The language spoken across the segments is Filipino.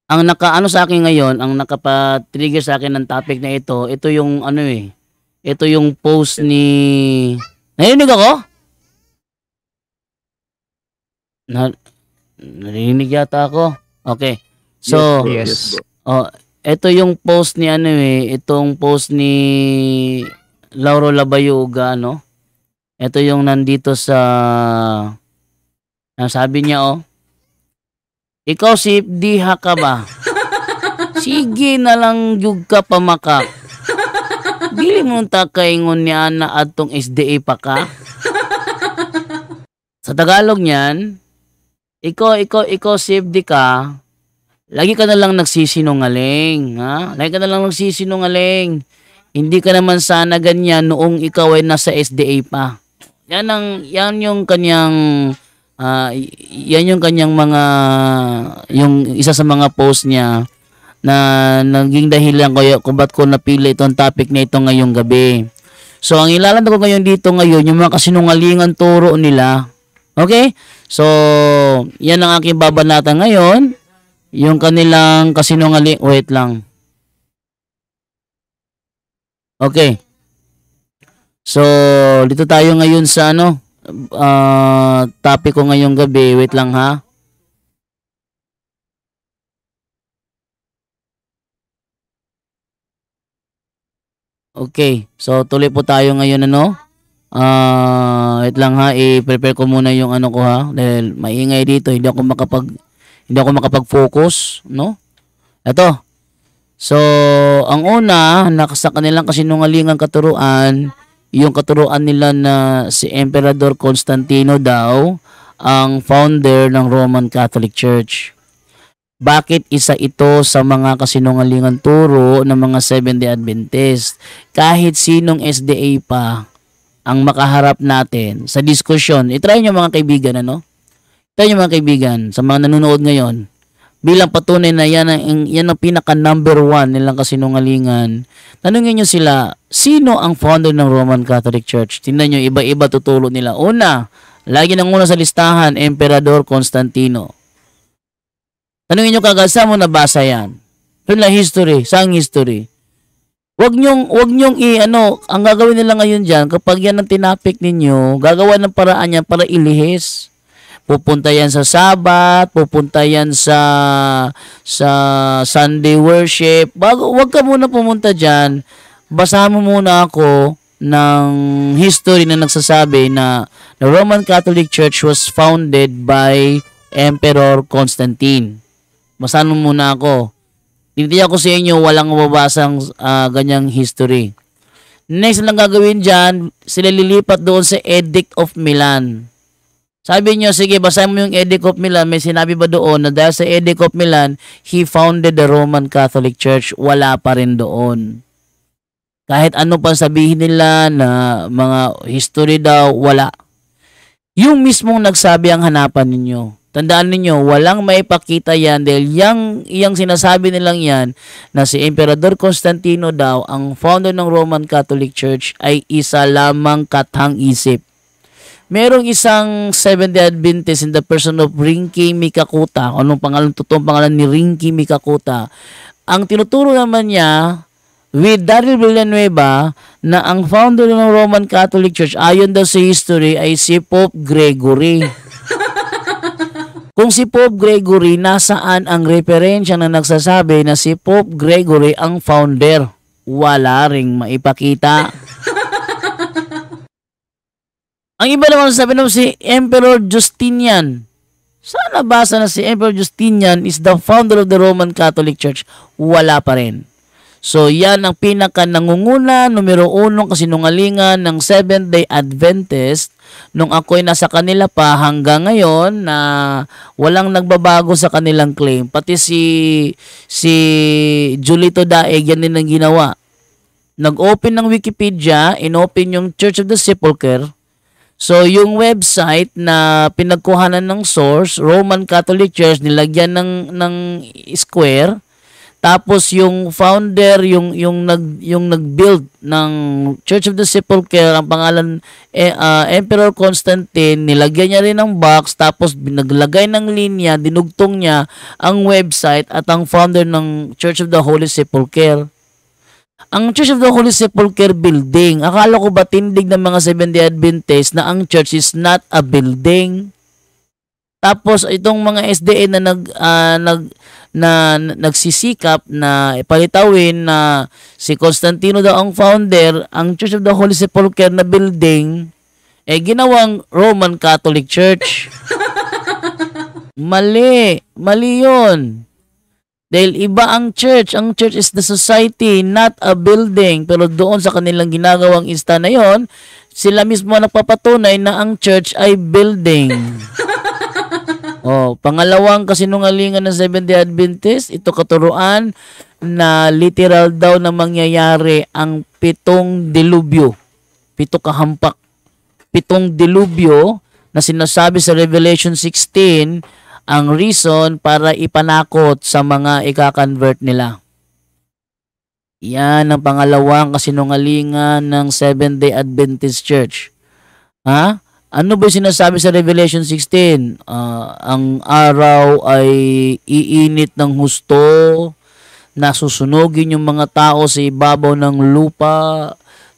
Ang nakaano sa akin ngayon, ang nakapa-trigger sa akin ng topic na ito yung ano, ito yung post ni narinig ako? Na narinig yata ako? Okay. So, Yes. oh, ito yung post ni ano, itong post ni Lauro Labayuga, no? Ito yung nandito sa sabi niya, "Ikaw si diha ka ba? Sige na lang jud ka pamakak. Dili mo ta kaingon niya na adtong SDA pa ka." Sa Tagalog niyan, ikaw safety ka, lagi ka na lang nagsisinungaling, ha? Lagi ka na lang nagsisinungaling. Hindi ka naman sana ganyan noong ikaw ay nasa SDA pa. Yan yung kanyang yan yung kanyang mga yung isa sa mga post niya na naging dahilan ko kung ba't ko napili itong topic na ito ngayong gabi. So, ang ilalanda ko ngayon dito ngayon, yung mga kasinungalingan turo nila. Okay? So, yan ang aking babanatan ngayon. Yung kanilang kasinungaling... Wait lang. Okay. So, dito tayo ngayon sa topic ko ngayong gabi. Wait lang ha. Okay. So, tuloy po tayo ngayon wait lang ha, i-prepare ko muna yung ano ko ha dahil maingay dito, hindi ako makapag-focus, no? Ito. So, ang una, sa kanilang kasinungalingang katuruan, yung katuruan nila na si Emperador Constantino daw ang founder ng Roman Catholic Church. Bakit isa ito sa mga kasinungalingang turo ng mga Seventh-day Adventist? Kahit sinong SDA pa ang makaharap natin sa diskusyon, itry nyo mga kaibigan, Try nyo mga kaibigan, sa mga nanonood ngayon, bilang patunay na yan ang pinaka number 1 nilang kasinungalingan, tanungin nyo sila, sino ang founder ng Roman Catholic Church? Tingnan nyo, iba-iba tutulot nila. Una, lagi nang una sa listahan, Emperador Constantino. Tanungin nyo kagad, saan mo nabasa yan? Yun lang history, saang history. Wag nyong ang gagawin nila ngayon diyan kapag yan ang tinapik ninyo, gagawa ng paraan yan para ilihis. Pupunta yan sa Sabat, pupunta yan sa Sunday worship. Wag ka muna pumunta diyan. Basahan mo muna ako ng history na nagsasabi na the Roman Catholic Church was founded by Emperor Constantine. Basahan mo muna ako. Tinitiyak ko sa inyo, walang mababasang ganyang history. Next lang gagawin dyan, sila lilipat doon sa Edict of Milan. Sabi nyo, sige, basahin mo yung Edict of Milan. May sinabi ba doon na dahil sa Edict of Milan, he founded the Roman Catholic Church? Wala pa rin doon. Kahit ano pa sabihin nila na mga history daw, wala. Yung mismong nagsabi ang hanapan ninyo. Tandaan ninyo, walang maipakita yan dahil yung sinasabi nilang yan na si Emperador Constantino daw, ang founder ng Roman Catholic Church ay isa lamang kathang-isip. Merong isang Seventh-day Adventist in the person of Rinki Mikakuta. Anong totoong pangalan ni Rinki Mikakuta? Ang tinuturo naman niya with Daryl Villanueva na ang founder ng Roman Catholic Church ayon daw sa history ay si Pope Gregory. Kung si Pope Gregory, nasaan ang referensya na nagsasabi na si Pope Gregory ang founder? Wala ring maipakita. Ang iba naman sabi naman si Emperor Justinian. Saan nabasa na si Emperor Justinian is the founder of the Roman Catholic Church? Wala pa rin. So, yan ang pinaka-nangunguna, numero 1 kasinungalingan ng Seventh-day Adventist nung ako'y nasa kanila pa hanggang ngayon na walang nagbabago sa kanilang claim. Pati si Julito Daeg, yan din ang ginawa. Nag-open ng Wikipedia, in-open yung Church of the Sepulchre. So, yung website na pinagkuhanan ng source, Roman Catholic Church, nilagyan ng square. Tapos yung founder, yung nag-build ng Church of the Sepulchre, ang pangalan Emperor Constantine, nilagyan niya rin ng box, tapos naglagay ng linya, dinugtong niya ang website at ang founder ng Church of the Holy Sepulchre. Ang Church of the Holy Sepulchre building, akala ko ba tindig ng mga Seventh-day Adventist na ang church is not a building? Tapos itong mga SDA na nagsisikap na ipalitawin na si Constantino daw ang founder, ang Church of the Holy Sepulchre na building ginawang Roman Catholic Church. Mali yun. Dahil iba ang church is the society, not a building. Pero doon sa kanilang ginagawang insta na yon, sila mismo nagpapatunay na ang church ay building. Pangalawang kasinungalingan ng Seventh-day Adventist, ito katuruan na literal daw na mangyayari ang 7 delubyo. 7 kahampak. 7 delubyo na sinasabi sa Revelation 16 ang reason para ipanakot sa mga ika-convert nila. Yan ang pangalawang kasinungalingan ng Seventh-day Adventist Church. Ha? Ano ba sinasabi sa Revelation 16? Ang araw ay iinit ng husto, nasusunugin yung mga tao sa ibabaw ng lupa,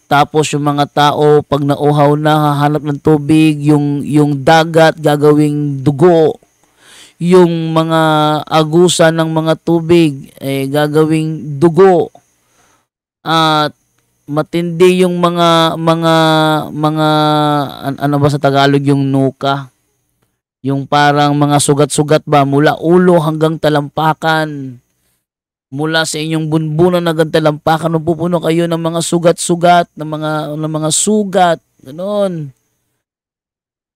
tapos yung mga tao pag nauhaw na hahanap ng tubig, yung dagat gagawing dugo, yung mga agusan ng mga tubig gagawing dugo, at matindi yung mga ano ba sa Tagalog yung nuka, yung parang mga sugat-sugat ba mula ulo hanggang talampakan, mula sa inyong bunbunan hanggang talampakan pupuno kayo ng mga sugat-sugat, ng mga sugat, ganoon.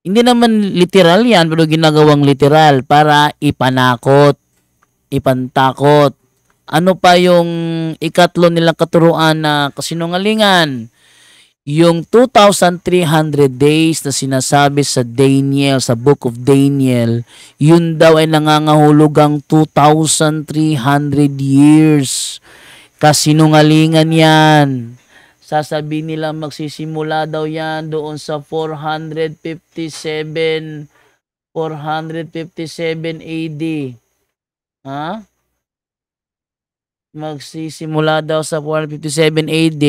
Hindi naman literal yan, pero ginagawang literal para ipanakot, ipantakot. Ano pa yung ikatlo nilang katuruan na kasinungalingan? Yung 2,300 days na sinasabi sa Daniel, sa Book of Daniel, yun daw ay nangangahulugang 2,300 years. Kasinungalingan yan. Sasabihin nila magsisimula daw yan doon sa 457 AD. Ha? Magsisimula daw sa 457 AD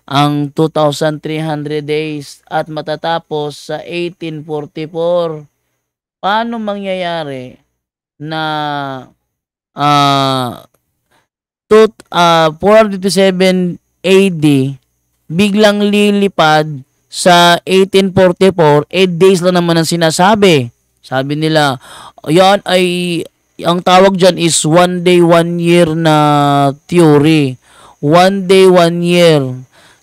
ang 2,300 days at matatapos sa 1844. Paano mangyayari na 457 AD biglang lilipad sa 1844? 8 days lang naman ang sinasabi. Sabi nila, yan ay ang tawag dyan is 1 day 1 year na theory. 1 day 1 year.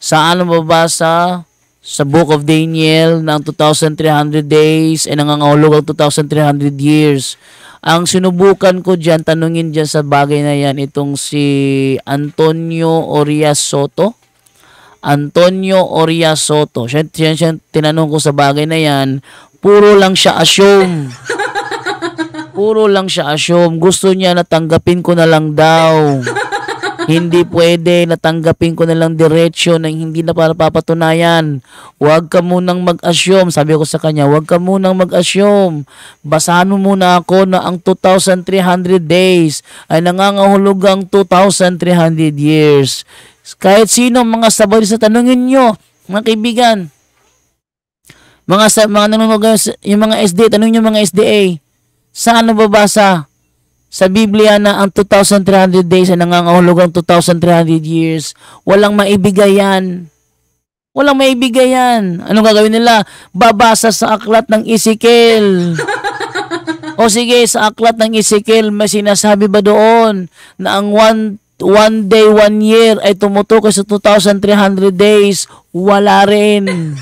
Saan mababasa? Sa Book of Daniel ng 2,300 days ay nangangahulugang 2,300 years. Ang sinubukan ko dyan, tanungin dyan sa bagay na yan, itong si Antonio Orias Soto. Antonio Orias Soto. Siya tinanong ko sa bagay na yan, puro lang siya assume. Puro lang siya assume. Gusto niya na tanggapin ko na lang daw. Hindi pwede, natanggapin ko na lang diretsyo na hindi na para papatunayan. Huwag ka munang mag-assume. Sabi ko sa kanya, huwag ka munang mag-assume. Basahan mo muna ako na ang 2,300 days ay nangangahulugang 2,300 years. Kahit sino mga sabay sa tanungin nyo, mga kaibigan, mga nanonood, yung mga SD, tanungin nyo mga SDA, saan nababasa sa Biblia na ang 2,300 days ay nangangahulugang 2,300 years? Walang maibigay yan. Walang maibigay yan. Anong gagawin nila? Babasa sa aklat ng Ezekiel. O sige, sa aklat ng Ezekiel, may sinasabi ba doon na ang one day, 1 year ay tumutukoy sa 2,300 days? Wala rin.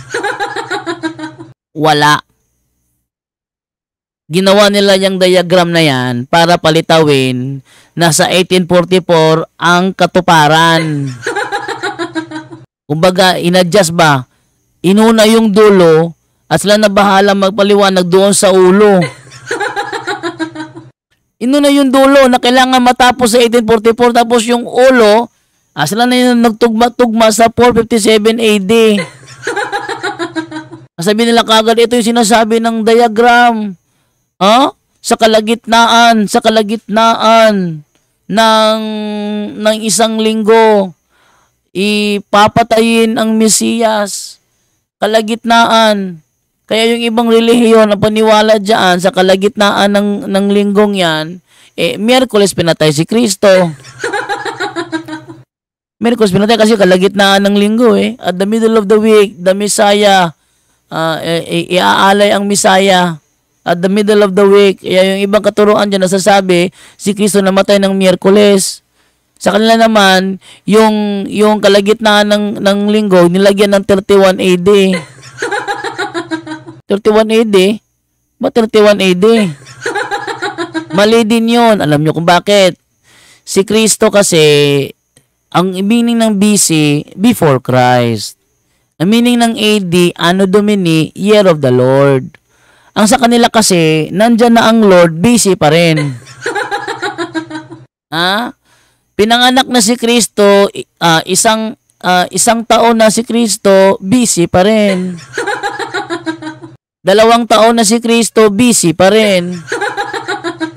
Wala. Ginawa nila yung diagram na yan para palitawin na sa 1844 ang katuparan. Kumbaga, inadjust ba? Inuna yung dulo at sila na bahala magpaliwanag doon sa ulo. Inuna yung dulo na kailangan matapos sa 1844 tapos yung ulo, sila na yung nagtugma-tugma sa 457 AD. Sabi nila kagad, ito yung sinasabi ng diagram. Sa kalagitnaan ng isang linggo, ipapatayin ang Mesiyas. Kalagitnaan. Kaya yung ibang relihiyon na paniwala dyan sa kalagitnaan ng linggong yan, Miyerkules pinatay si Kristo. Miyerkules pinatay kasi kalagitnaan ng linggo At the middle of the week, the Messiah, iaalay ang Messiah. At the middle of the week, yung ibang katuruan dyan nasasabi, si Kristo namatay ng Miyerkules. Sa kanila naman, yung kalagitnaan ng linggo, nilagyan ng 31 AD. 31 AD? Ba 31 AD? Mali din yun. Alam nyo kung bakit. Si Kristo kasi, ang meaning ng BC, before Christ. Ang meaning ng AD, Anno Domini, Year of the Lord. Ang sa kanila kasi, nandyan na ang Lord, BC pa rin. Pinanganak na si Kristo, isang taon na si Kristo, BC pa rin. 2 taon na si Kristo, BC pa rin.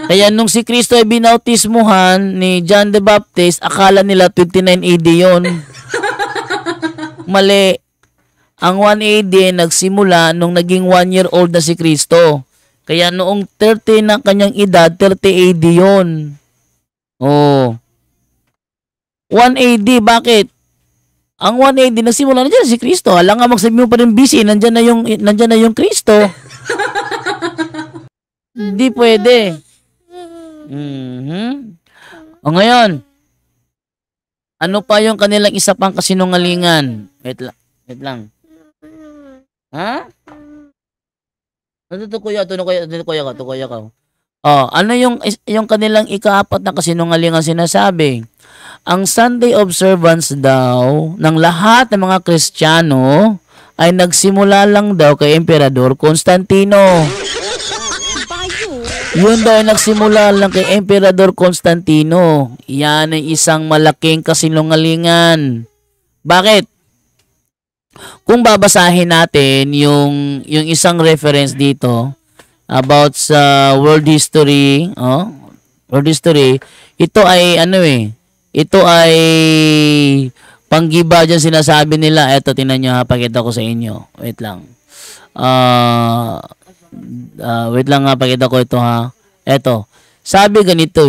Kaya nung si Kristo ay binautismuhan ni John the Baptist, akala nila 29 AD yun. Mali. Ang 1 AD nagsimula nung naging 1 year old na si Kristo. Kaya noong 30 na kanyang edad, 30 AD yun. 1 AD, bakit? Ang 1 AD nagsimula na dyan si Kristo. Alam nga magsabi mo pa rin BC, nandyan na yung Kristo. Hindi pwede. O ngayon, ano pa yung kanilang isa pang kasinungalingan? Wait lang. Tukuya ka. Ano yung kanilang ikaapat na kasinungalingan sinasabi? Ang Sunday observance daw ng lahat ng mga Kristiyano ay nagsimula lang daw kay Emperador Constantino. Yun daw ay nagsimula lang kay Emperador Constantino. Yan ay isang malaking kasinungalingan. Bakit? Kung babasahin natin yung isang reference dito about sa world history, ito ay ito ay panggiba dyan sinasabi nila. Eto, tingnan nyo pakita ko sa inyo. Wait lang. Pakita ko ito Eto. Sabi ganito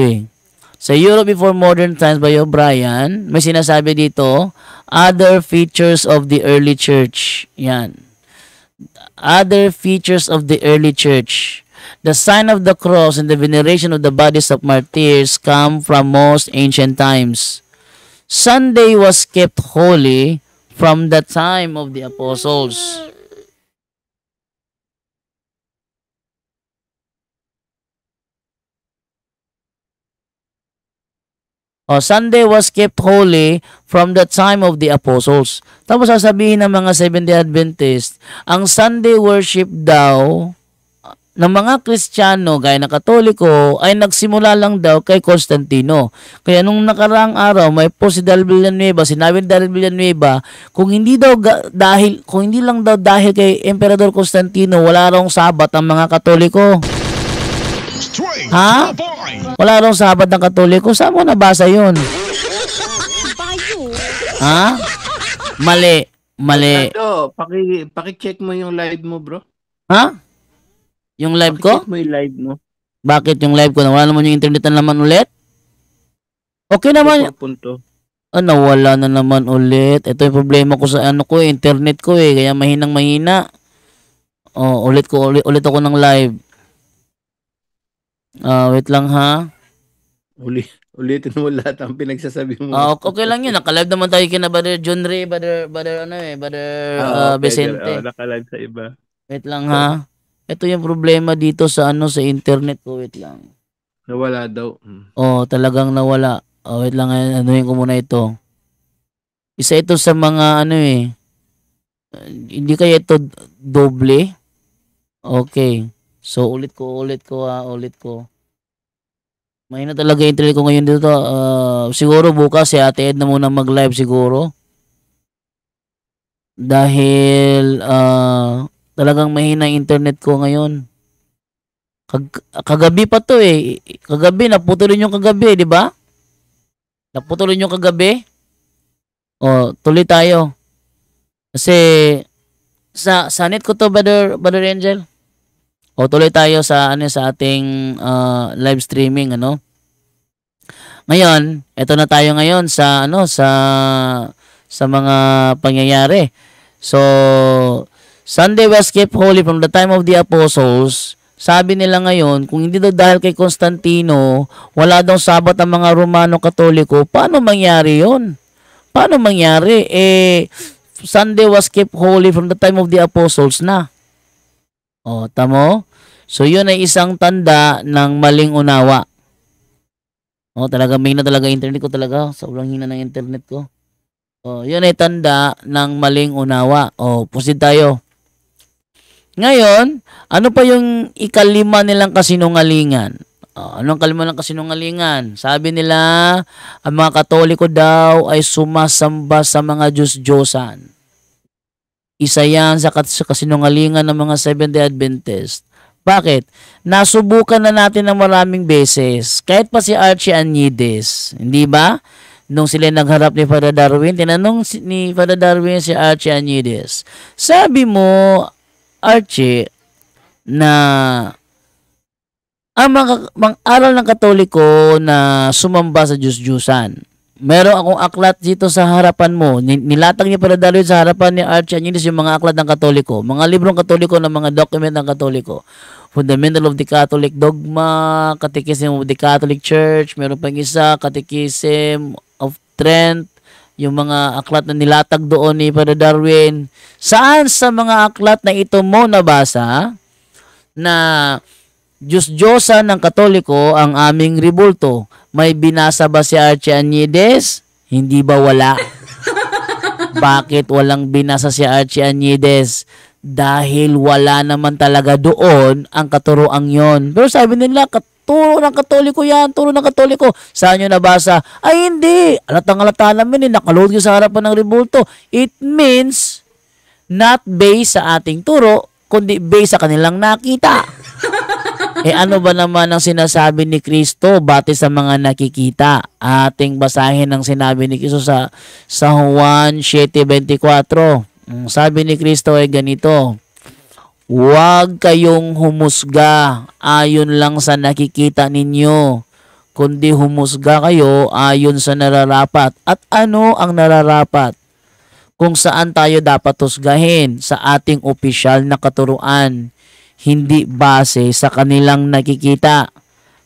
Sa Europe Before Modern Times by O'Brien, may sinasabi dito, other features of the early church. Yan. Other features of the early church. The sign of the cross and the veneration of the bodies of martyrs come from most ancient times. Sunday was kept holy from the time of the apostles. Sunday was kept holy from the time of the apostles. Tapos sasabihin ng mga Seventh-day Adventist, ang Sunday worship daw ng mga Kristiyano gaya ng Katoliko ay nagsimula lang daw kay Constantino. Kaya nung nakaraang araw may po si Daryl Villanueva, sinabi ni Daryl Villanueva, kung hindi lang daw dahil kay Emperador Constantino, wala raw sabat ang mga Katoliko. Wala raw sabat ng Katoliko. Saan mo nabasa yun? Mali. Paki-check mo yung live mo, bro. Yung live ko? Paki-check mo yung live mo. Bakit yung live ko? Nawala naman yung internet na naman ulit? Okay naman. Nawala na naman ulit. Ito yung problema ko sa internet ko kaya mahinang-mahina. Ulit ako ng live. Wait lang Ulitin mo lahat ang pinagsasabi mo. Okay lang yun. Naka-live naman tayo kina Brother John Ray, Brother Vicente. Naka-live sa iba. Wait lang Ito yung problema dito sa sa internet ko. Wait lang. Nawala daw. Talagang nawala. Wait lang, anuhin ko muna ito. Isa ito sa mga hindi kaya ito doble? Okay. So ulit ko. Mahina talaga yung internet ko ngayon dito. Siguro bukas si Ate Ed na muna mag-live siguro. Dahil talagang mahina yung internet ko ngayon. Kagabi pa to eh. Kagabi, naputulin yung kagabi, di ba? Naputulin yung kagabi. Tuloy tayo. Kasi sa net ko to, Brother Angel. Tuloy tayo sa ating live streaming, ano? Ngayon, eto na tayo ngayon sa sa mga pangyayari. So, Sunday was kept holy from the time of the apostles. Sabi nila ngayon, kung hindi daw dahil kay Constantino, wala daw Sabat ang mga Romano Katoliko, paano mangyari yon? Paano mangyari? Sunday was kept holy from the time of the apostles na. Tamo? So, yun ay isang tanda ng maling unawa. Talaga may na talaga internet ko talaga. Sobrang hina ng internet ko. Yun ay tanda ng maling unawa. Proceed tayo. Ngayon, ano pa yung ikalima nilang kasinungalingan? Anong kalima ng kasinungalingan? Sabi nila, ang mga Katoliko daw ay sumasamba sa mga Diyos-Diyosan. Isa yan sa kasinungalingan ng mga Seventh-day Adventist. Bakit? Nasubukan na natin ng maraming beses. Kahit pa si Archie Anides. Hindi ba? Nung sila nagharap ni Father Darwin, tinanong ni Father Darwin si Archie Anides. Sabi mo, Archie, na ang mga aral ng Katoliko na sumamba sa Diyos-Diyusan. Meron akong aklat dito sa harapan mo. Nilatag niya para Darwin sa harapan ni Archie Anides yung mga aklat ng Katoliko. Mga librong Katoliko na mga document ng Katoliko. Fundamental of the Catholic Dogma, Catechism of the Catholic Church, meron pang isa, Catechism of Trent, yung mga aklat na nilatag doon ni Father Darwin. Saan sa mga aklat na ito mo nabasa na Diyos-Diyosan ng Katoliko ang aming rebulto? May binasa ba si Archie Anides? Hindi ba wala? Bakit walang binasa si Archie Anides? Dahil wala naman talaga doon ang katuroang yon. Pero sabi nila, turo ng Katoliko yan, turo ng Katoliko. Saan nyo nabasa? Ay hindi, alatang-alata namin, nakaload ko sa harapan ng rebulto. It means, not based sa ating turo, kundi based sa kanilang nakita. Ano ba naman ang sinasabi ni Kristo batay sa mga nakikita? Ating basahin ang sinabi ni Kristo sa Juan 7:24. Sabi ni Kristo ay ganito, huwag kayong humusga ayon lang sa nakikita ninyo, kundi humusga kayo ayon sa nararapat. At ano ang nararapat? Kung saan tayo dapat husgahin sa ating opisyal na katuruan, hindi base sa kanilang nakikita.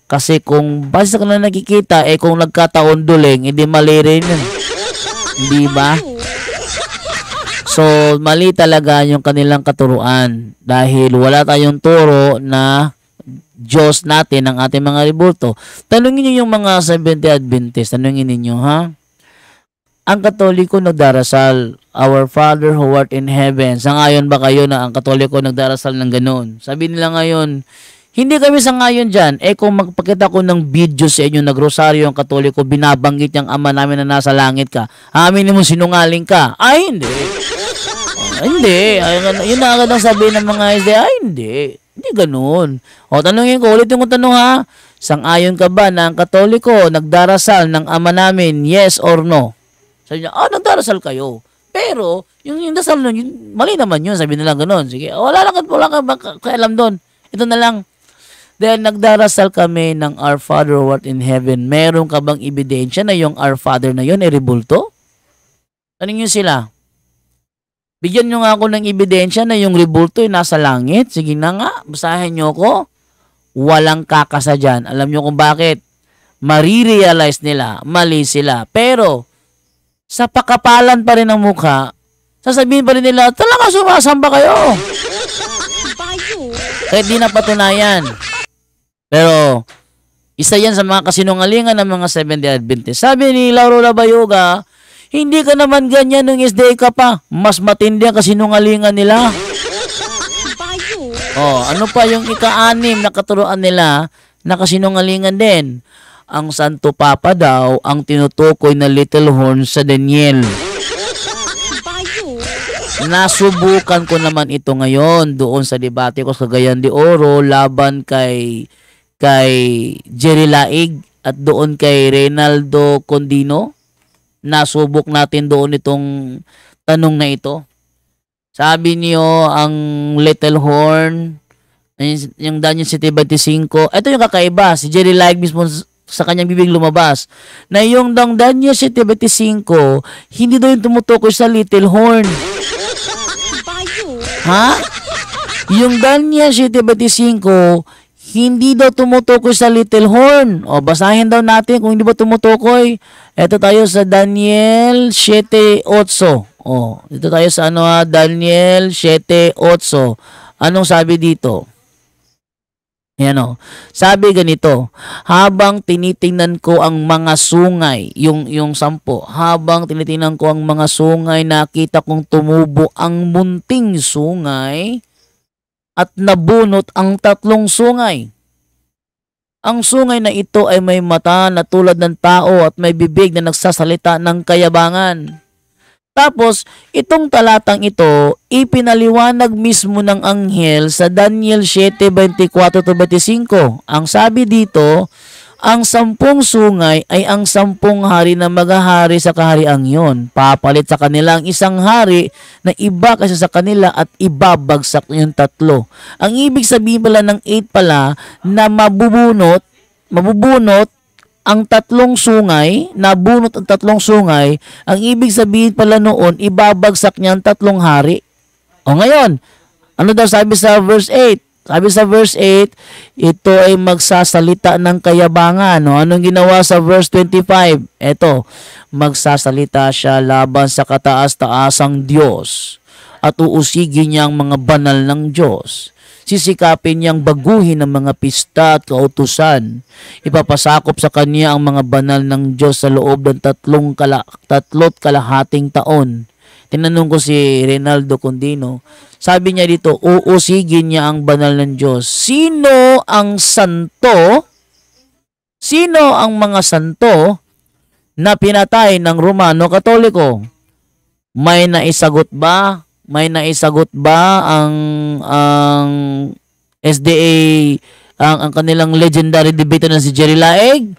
Kasi kung base sa kanilang nakikita, kung nagkataon duling, hindi mali rin yun. Hindi ba? So, mali talaga yung kanilang katuruan dahil wala tayong turo na Diyos natin ang ating mga rebulto. Tanungin niyo yung mga Seventh-day Adventist. Tanungin niyo, ha? Ang Katoliko nagdarasal, Our Father who art in heaven. Sangayon ba kayo na ang Katoliko nagdarasal ng ganun? Sabi nila ngayon, hindi kami sangayon dyan. Kung magpakita ko ng video sa inyo, nagrosaryo ang Katoliko, binabanggit yung Ama namin na nasa langit ka. Aminin mo sinungaling ka. Ay, hindi. Hindi. Yun na agad ang sabihin ng mga SD. Ay, hindi. Hindi ganun. Tanungin ko, ulit yung tanong ha. Sangayon ka ba na ang Katoliko nagdarasal ng Ama namin, yes or no? Sabi niya, nagdarasal kayo. Pero, yung dasal nun, mali naman yun. Sabi nila ganun. Sige, wala ka kailam doon. Ito na lang. Dahil nagdarasal kami ng Our Father who art in heaven, meron ka bang ebidensya na yung Our Father na yun ay rebulto? Tanong nyo sila. Bigyan nyo nga ako ng ebidensya na yung rebulto ay nasa langit. Sige na nga, basahin nyo ko. Walang kakasa dyan. Alam nyo kung bakit? Marirealize nila, mali sila. Pero, sa pakapalan pa rin ng mukha, sasabihin pa rin nila, talaga sumasamba kayo. Kahit di napatunayan. Pero, isa yan sa mga kasinungalingan ng mga Seventh-day Adventist. Sabi ni Lauro Labayoga, hindi ka naman ganyan nung SDA ka pa. Mas matindi ang kasinungalingan nila. Ano pa yung ika-anim na katuruan nila na kasinungalingan din? ang Santo Papa daw ang tinutukoy na little horn sa Daniel. Nasubukan ko naman ito ngayon doon sa debate ko sa Cagayan de Oro laban kay Jerry Laig at doon kay Reynaldo Condino. Nasubok natin doon itong tanong na ito. Sabi niyo ang little horn, yung Daniel 7:25, ito yung kakaiba. Si Jerry Laig mismo sa kanyang bibig lumabas na yung Daniel 7:25 hindi daw yung tumutukoy sa little horn. Ha? Yung Daniel 7:25 hindi daw tumutukoy sa little horn. O basahin daw natin kung hindi ba tumutukoy. Ito tayo sa Daniel 7:8. O, dito tayo sa Daniel 7:8. Anong sabi dito? Yan o. Sabi ganito, habang tinitingnan ko ang mga sungay, yung 10, habang tinitingnan ko ang mga sungay, nakita kong tumubo ang munting sungay at nabunot ang 3 sungay. Ang sungay na ito ay may mata na tulad ng tao at may bibig na nagsasalita ng kayabangan. Tapos, itong talatang ito, ipinaliwanag mismo ng anghel sa Daniel 7:24-25. Ang sabi dito, ang 10 sungay ay ang 10 hari na maghahari sa kahariang yon. Papalit sa kanila ang isang hari na iba kasi sa kanila at ibabagsak yung 3. Ang ibig sabihin pala ng 8 pala na mabubunot ang 3 sungay, nabunot ang 3 sungay, ang ibig sabihin pala noon, ibabagsak niya ang 3 hari. O ngayon, ano daw sabi sa verse 8? Sabi sa verse 8, ito ay magsasalita ng kayabangan. O, anong ginawa sa verse 25? Ito, magsasalita siya laban sa kataas-taasang Diyos at uusigin niya ang mga banal ng Diyos. Sisikapin niyang baguhin ang mga pista at kautusan. Ipapasakop sa kanya ang mga banal ng Diyos sa loob ng 3 kalahating taon. Tinanong ko si Reynaldo Condino. Sabi niya dito, uusigin niya ang banal ng Diyos. Sino ang santo? Sino ang mga santo na pinatay ng Romano Katoliko? May naisagot ba? May naisagot ba ang SDA, ang kanilang legendary debater na si Jerry Laig?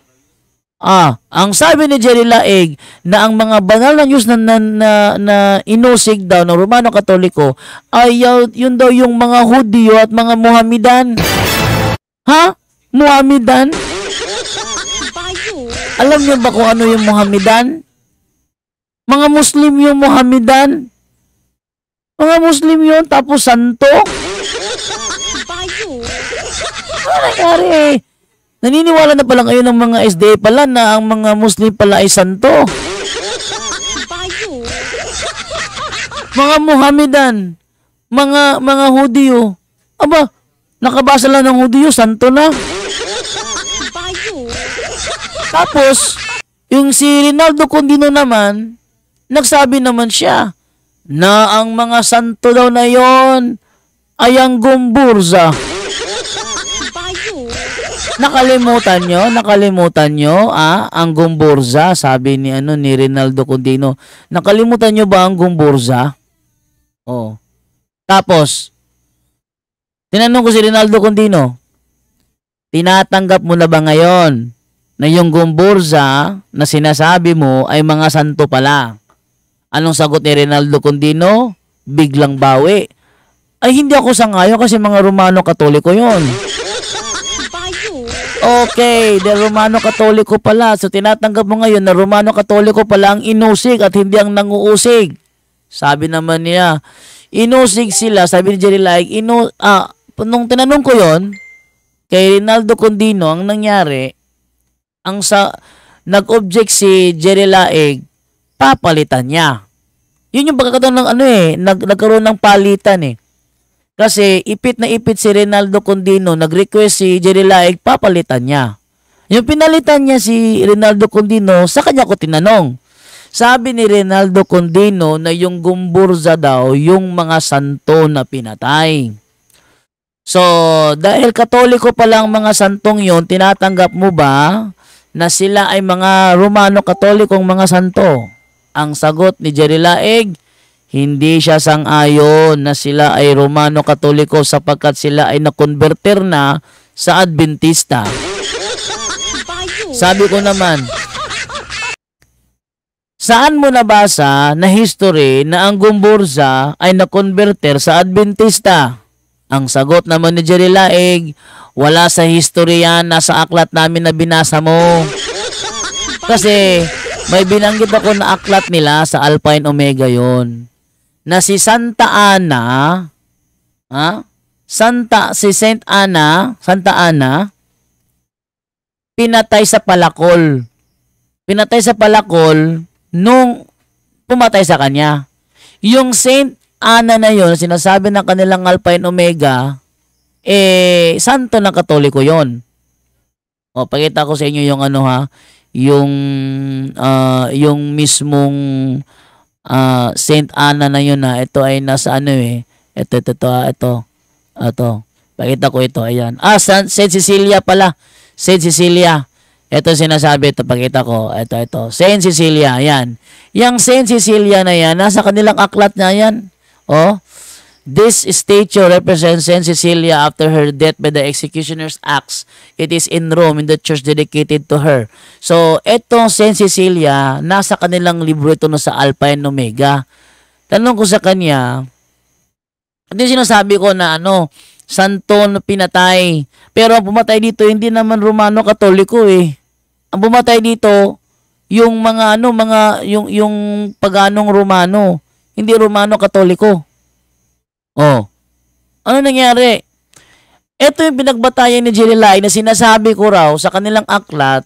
Ang sabi ni Jerry Laig na ang mga banal ng Diyos na inusig daw ng Romano Katoliko ay yun daw yung mga Hudyo at mga Mohamedan. Ha? Mohamedan? Alam niyo ba kung ano yung Mohamedan? Mga Muslim yung Mohamedan. Mga Muslim yun, tapos santo? Ano nangyari? Naniniwala na pala kayo ng mga SDA pala na ang mga Muslim pala ay santo. Mga Mohamedan, mga Hudyo. Aba, nakabasa lang ng Hudyo, santo na. Tapos, yung si Reynaldo Condino naman, nagsabi naman siya na ang mga santo daw na yon ay ang Gomburza. Nakalimutan nyo, ang Gomburza, sabi ni Reynaldo Condino. Nakalimutan nyo ba ang Gomburza? Oh. Tapos, tinanong ko si Reynaldo Condino, tinatanggap mo na ba ngayon na yung Gomburza na sinasabi mo ay mga santo pala? Anong sagot ni Reynaldo Condino? Biglang bawi. Ay, hindi ako sangayon kasi mga Romano Katoliko yon. Okay, the Romano Katoliko pala. So, tinatanggap mo ngayon na Romano Katoliko pala ang inusig at hindi ang nanguusig. Sabi naman niya, inusig sila. Sabi ni Jerry Laig, nung tinanong ko yon kay Reynaldo Condino, ang nangyari, nag-object si Jerry Laig, papalitan niya. Yun yung pagkakataon ng nagkaroon ng palitan eh. Kasi ipit na ipit si Reynaldo Condino, nag-request si Jerry Laig, papalitan niya. Yung pinalitan niya si Reynaldo Condino, sa kanya ko tinanong. Sabi ni Reynaldo Condino na yung Gomburza daw, yung mga santo na pinatay. So, dahil Katoliko pa lang mga santong yon, tinatanggap mo ba na sila ay mga Romano Katolikong mga santo? Ang sagot ni Jerry Laig, hindi siya sang-ayon na sila ay Romano Katoliko sapagkat sila ay nakonverter na sa Adventista. Sabi ko naman, saan mo nabasa na history na ang Gumburza ay nakonverter sa Adventista? Ang sagot naman ni Jerry Laig, wala sa history yan, nasa aklat namin na binasa mo. Kasi may binanggit ako na aklat nila sa Alpine Omega yon, na si Santa Ana, Santa Ana, pinatay sa palakol. Pinatay sa palakol nung pumatay sa kanya. Yung Saint Ana na yun, sinasabi ng kanilang Alpine Omega, santo ng Katoliko yon. O, pakita ko sa inyo yung yung mismong Saint Ana na yun na ito ay nasa ito. Pakita ko ito, ayan. Saint Cecilia pala. Saint Cecilia. Ito sinasabi, ito pakita ko. Ito. Saint Cecilia, ayan. Yang Saint Cecilia na yan, nasa kanilang aklat na yan. Oh. This statue represents Saint Cecilia after her death by the executioner's axe. It is in Rome in the church dedicated to her. So, etong Saint Cecilia, nasa kanilang libro ito sa Alpine Omega. Tanong ko sa kanya, hindi sinasabi ko na santo na pinatay. Pero ang pumatay dito, hindi naman Romano Katoliko eh. Ang pumatay dito, yung yung paganong Romano. Hindi Romano Katoliko. Oh. Ano nangyari? Ito yung pinagbatayan ni Jerry Laig na sinasabi ko raw sa kanilang aklat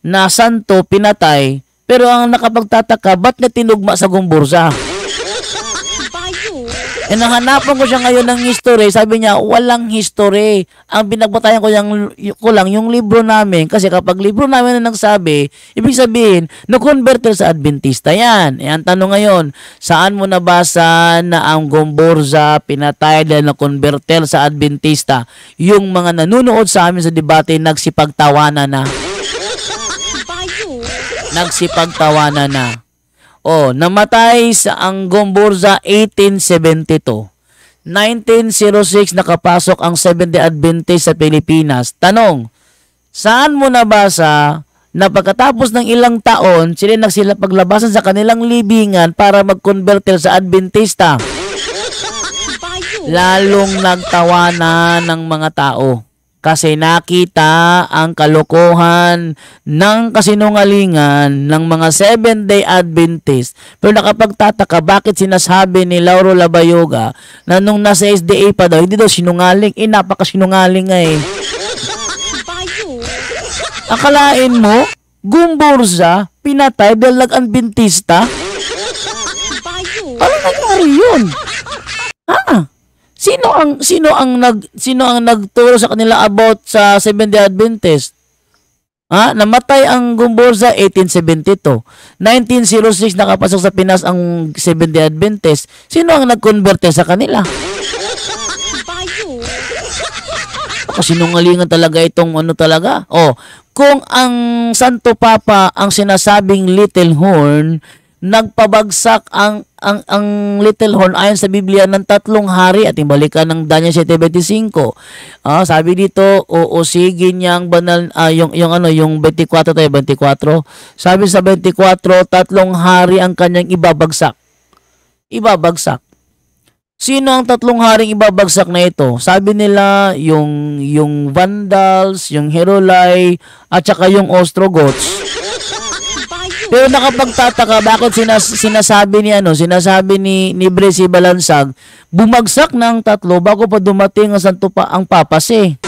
na santo pinatay, pero ang nakapagtataka, ba't na tinugma sa Gumburza? Nahanapan ko siya ngayon ng history, sabi niya, walang history. Ang pinagbatayan ko lang yung libro namin, kasi kapag libro namin na nagsabi, ibig sabihin, no-converter sa Adventista yan. Ang tanong ngayon, saan mo nabasa na ang Gumburza pinatay dahil na-converter sa Adventista? Yung mga nanunood sa amin sa debate, nagsipagtawanan na. Nagsipagtawanan na. Namatay sa ang Gumburza 1872. 1906 nakapasok ang Seventh-day Adventist sa Pilipinas. Tanong, saan mo nabasa na pagkatapos ng ilang taon, sila paglabasan sa kanilang libingan para mag-converter sa Adventista? Lalong nagtawanan ng mga tao. Kasi nakita ang kalokohan ng kasinungalingan ng mga Seventh-day Adventist. Pero nakapagtataka, bakit sinasabi ni Lauro Labayoga na nung nasa SDA pa daw, hindi daw sinungaling. Napakasinungaling nga eh. Akalain mo, Gumburza, pinatay dahil nag-Adventista? Paano nangyari yun? Sino ang nagturo sa kanila about sa Seventh-day Adventist? Namatay ang Gumburza 1872. 1906 nakapasok sa Pinas ang Seventh-day Adventist. Sino ang nag-converte sa kanila? Sinungalingan talaga itong talaga. Kung ang Santo Papa ang sinasabing little horn, nagpabagsak ang little horn ayon sa Biblia ng 3 hari at balikan ng Daniel 7:25. Sabi dito, usigin niya ang banal yung 24 tayo 24. Sabi sa 24, 3 hari ang kanyang ibabagsak. Sino ang 3 haring ibabagsak na ito? Sabi nila yung Vandals, yung Heruli at saka yung Ostrogoths. Pero nakapagtataka, bakit sinasabi ni Bresi Balansag, bumagsak ng 3 bago pa dumating ang papas eh.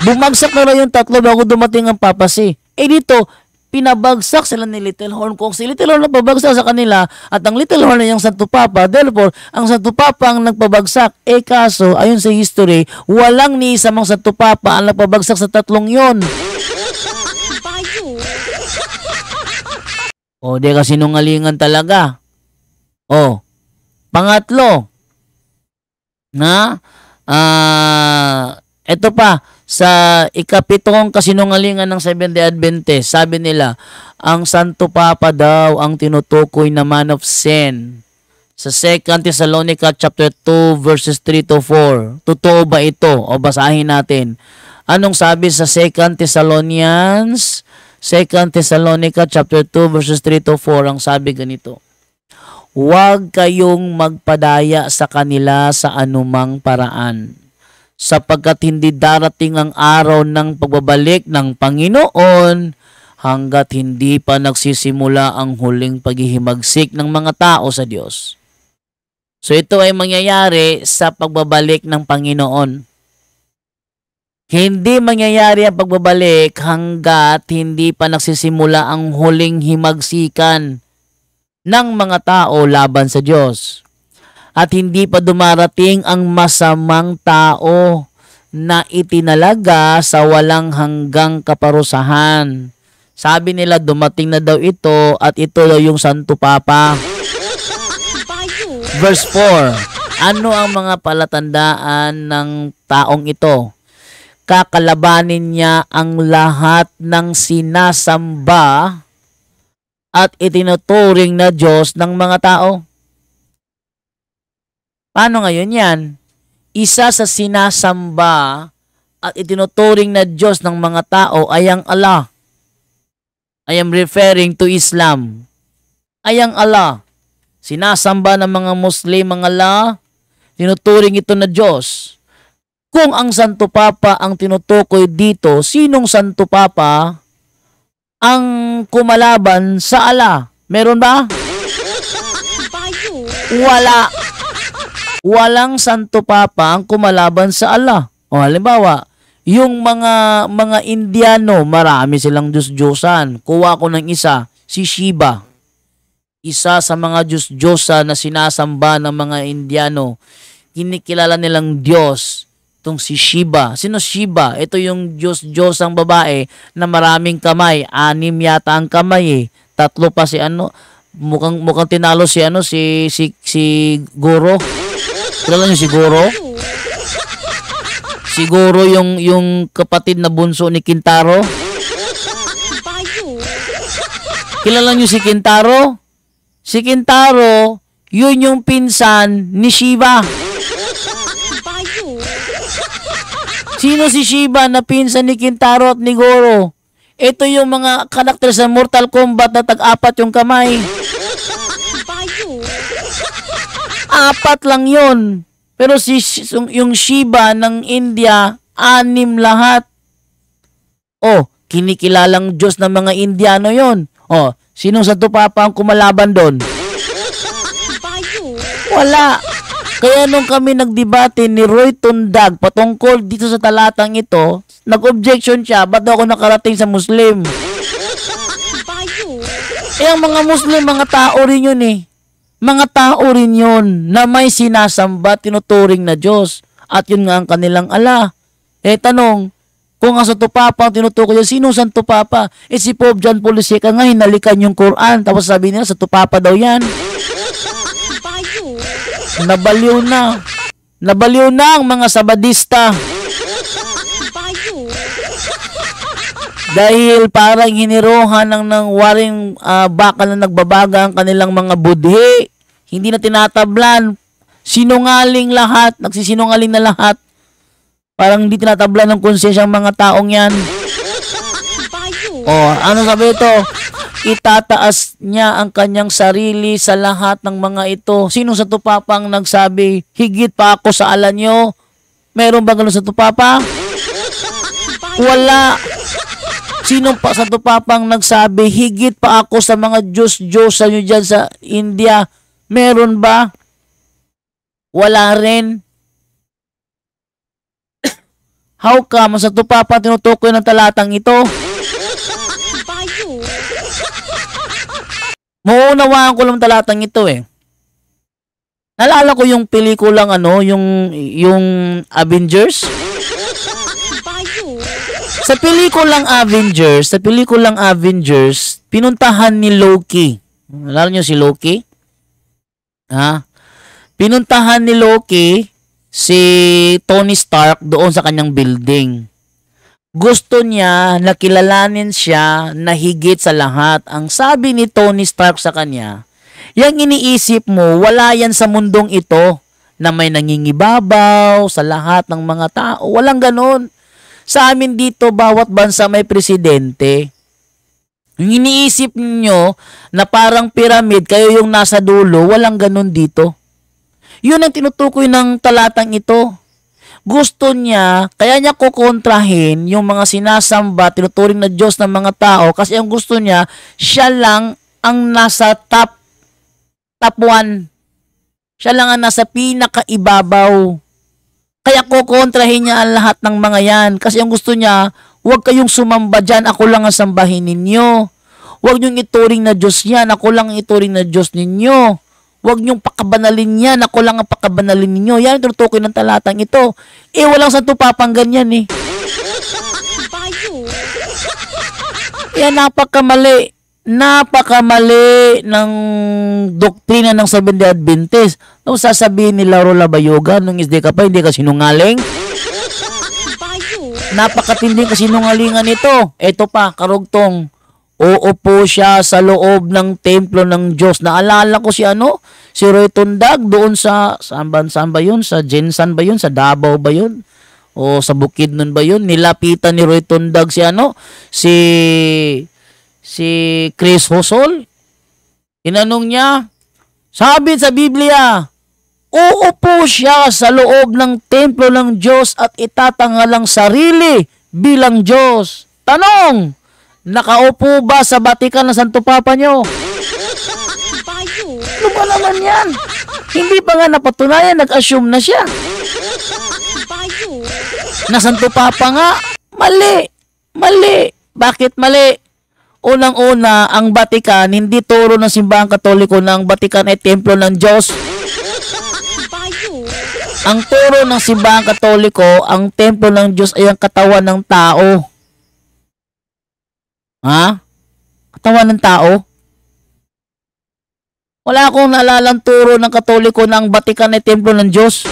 Bumagsak na yung 3 bago dumating ang papas eh. Dito, pinabagsak sila ni Little Horn. Kung si Little Horn nagpabagsak sa kanila at ang Little Horn ay yung Santo Papa, therefore, ang Santo Papa ang nagpabagsak. Kaso, ayon sa history, walang ni isa mang Santo Papa ang nagpabagsak sa 3 yon. Di kasi nungalingan talaga. Pangatlo, ito pa, Sa ikapitong kasinungalingan ng Seventh-day Adventist, sabi nila, ang Santo Papa daw ang tinutukoy na man of sin. Sa 2 Thessalonica chapter 2 verses 3 to 4. Totoo ba ito? O basahin natin. Anong sabi sa 2 Thessalonica chapter 2 verses 3 to 4? Ang sabi ganito. Huwag kayong magpadaya sa kanila sa anumang paraan, sapagkat hindi darating ang araw ng pagbabalik ng Panginoon hanggat hindi pa nagsisimula ang huling paghihimagsik ng mga tao sa Diyos. So ito ay mangyayari sa pagbabalik ng Panginoon. Hindi mangyayari ang pagbabalik hanggat hindi pa nagsisimula ang huling himagsikan ng mga tao laban sa Diyos. At hindi pa dumarating ang masamang tao na itinalaga sa walang hanggang kaparusahan. Sabi nila dumating na daw ito at ito daw yung Santo Papa. Verse 4. Ano ang mga palatandaan ng taong ito? Kakalabanin niya ang lahat ng sinasamba at itinuturing na Diyos ng mga tao. Paano ngayon yan? Isa sa sinasamba at itinuturing na Diyos ng mga tao ay ang Allah. I am referring to Islam. Ay ang Allah. Sinasamba ng mga Muslim ang Allah, tinuturing ito na Diyos. Kung ang Santo Papa ang tinutukoy dito, sinong Santo Papa ang kumalaban sa Allah? Meron ba? Wala. Walang Santo Papa ang kumalaban sa Allah. O halimbawa, yung mga Indiano, marami silang Diyos-Diyosan. Kuha ko ng isa, si Shiva. Isa sa mga Diyos-Diyosa na sinasamba ng mga Indiano. Kinikilala nilang Diyos, itong si Shiva. Sino Shiva? Ito yung Diyos-Diyosang babae na maraming kamay. 6 yata ang kamay eh. 3 pa si ano. Mukhang tinalo si Goro. Kilala niyo si Goro? Siguro yung kapatid na bunso ni Kintaro. Kilala niyo si Kintaro? Si Kintaro, yun yung pinsan ni Shiva. Sino si Shiva na pinsan ni Kintaro at ni Goro? Ito yung mga karakter sa Mortal Kombat na tag-apat yung kamay. 4 lang yun. Pero yung Shiva ng India, 6 lahat. Oh, kinikilalang Diyos ng mga Indiano yon. Oh, sinong Santo Papa ang kumalaban doon? Wala. Kaya nung kami nagdebate ni Roy Tundag patungkol dito sa talatang ito, nag-objection siya, ba't daw ako nakarating sa Muslim? Ang mga Muslim, mga tao rin yun eh. Mga tao rin yun na may sinasamba, tinuturing na Diyos. At yun nga ang kanilang ala. Tanong, kung ang Santo Papa ang tinutukoy, sino Santo Papa? Si Pope John Paul II nga, hinalikan yung Quran. Tapos sabi nila, Santo Papa daw yan. Nabaliw na. Nabaliw na ang mga Sabadista. Dahil parang hinirohan ng waring bakal na nagbabaga ang kanilang mga budhi. Hindi na tinatablan. Sinungaling lahat. Nagsisinungaling na lahat. Parang hindi tinatablan ng konsensya ang mga taong yan. Ano sabi ito? Itataas niya ang kanyang sarili sa lahat ng mga ito. Sino sa tupapang nagsabi, higit pa ako sa ala nyo? Meron ba gano'n sa tupapa? Wala. Sino pa sa tupapang nagsabi, higit pa ako sa mga Diyos-Diyosa nyo dyan sa India? Meron ba? Wala rin. How come sa tupapa tinutukoy ng talatang ito? Maunawaan ko lang talatang ito eh. Naalala ko yung pelikulang yung Avengers. Sa pelikulang Avengers, pinuntahan ni Loki. Naalala niyo si Loki? Pinuntahan ni Loki si Tony Stark doon sa kanyang building. Gusto niya na kilalanin siya na higit sa lahat. Ang sabi ni Tony Stark sa kanya, yang iniisip mo, wala yan sa mundong ito na may nangingibabaw sa lahat ng mga tao. Walang ganon. Sa amin dito, bawat bansa may presidente. Yung iniisip niyo na parang pyramid, kayo yung nasa dulo, walang ganon dito. Yun ang tinutukoy ng talatang ito. Gusto niya, kaya niya kukontrahin yung mga sinasamba, tinuturing na Diyos ng mga tao kasi ang gusto niya, siya lang ang nasa top 1. Siya lang ang nasa pinakaibabaw. Kaya kukontrahin niya ang lahat ng mga yan kasi ang gusto niya, huwag kayong sumamba dyan, ako lang ang sambahin ninyo. Huwag niyong ituring na Diyos yan, ako lang ang ituring na Diyos ninyo. Huwag niyong pakabanalin yan, ako lang ang pakabanalin ninyo. Yan ang tinutukoy ng talatang ito. Walang santo papang ganyan eh. Yan, napakamali. Napakamali ng doktrina ng Seventh-day Adventist. Tapos sasabihin ni Lauro Labayoga, nung isde ka pa, hindi ka sinungaling. Napakatinding kasinungalingan ito. Ito pa, karugtong. Uupo siya sa loob ng templo ng Diyos. Naalala ko si Roy Tundag doon sa, saan ba yun? Sa Jensan ba yun? Sa Davao ba yun? O sa Bukidnon ba yun? Nilapitan ni Roy Tundag si Chris Hosol. Tinanong niya, sabi sa Biblia, uupo siya sa loob ng templo ng Diyos at itatangal ang sarili bilang Diyos. Tanong, nakaupo ba sa Batikan ng Santo Papa nyo? Ano ba naman yan? Hindi pa nga napatunayan, nag-assume na siya. Na Santo Papa nga, mali. Mali. Bakit mali? Unang-una, ang Batikan, hindi turo ng Simbahang Katoliko na ang Batikan ay templo ng Diyos. Ang turo ng Simbahang Katoliko, ang templo ng Diyos ay ang katawan ng tao. Ha? Katawan ng tao? Wala akong naalalang turo ng Katoliko na ang Batikan ay templo ng Diyos.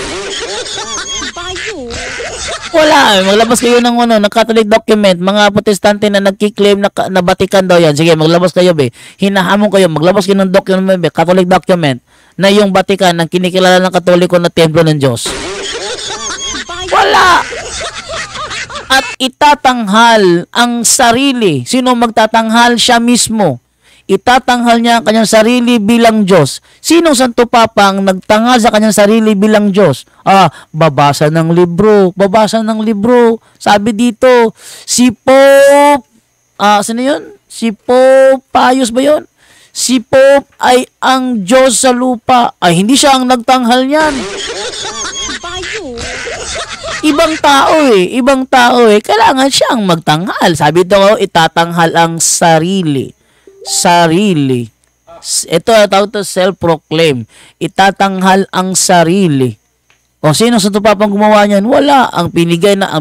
Wala. Maglabas kayo ng ng Catholic document. Mga Protestante na nagkiklaim na Batikan daw yan. Sige, maglabas kayo be. Hinahamon kayo. Maglabas kayo ng document be. Catholic document na yung Batikan ang kinikilala ng Katoliko na templo ng Diyos. Wala. At itatanghal ang sarili. Sino magtatanghal? Siya mismo. Itatanghal niya ang kanyang sarili bilang Diyos. Sinong Santo Papa ang nagtanghal sa kanyang sarili bilang Diyos? Babasa ng libro. Babasa ng libro. Sabi dito, si Pope, sino yun? Si Pope Pius ba yun? Si Pope ay ang Diyos sa lupa. Ay, hindi siya ang nagtanghal niyan. Ibang tao eh. Kailangan siyang magtanghal. Sabi dito, itatanghal ang sarili. Ito tawag to self-proclaim. Itatanghal ang sarili. O sino sa Papang gumawa niyan? Wala. Ang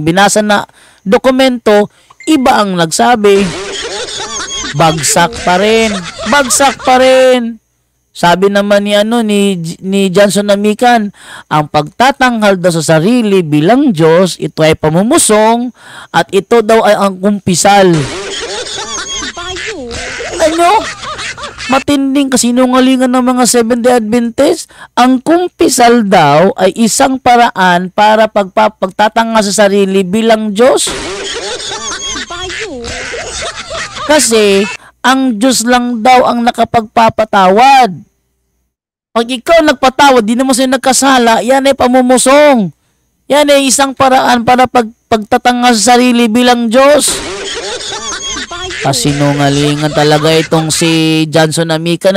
binasa na dokumento, iba ang nagsabi. Bagsak pa rin. Sabi naman ni Johnson Namikan, ang pagtatanghal daw sa sarili bilang Diyos, ito ay pamumusong at ito daw ay ang kumpisal. Matinding kasinungalingan ng mga Seventh-day Adventist. Ang kumpisal daw ay isang paraan para pagtatanghal sa sarili bilang Diyos. Kasi ang Diyos lang daw ang nakapagpapatawad. Pag ikaw nagpatawad, di naman sa'yo nagkasala, yan ay pamumusong. Yan ay isang paraan para pagtatanghal sa sarili bilang Diyos. Kasinungalingan talaga itong si Johnson Namikan,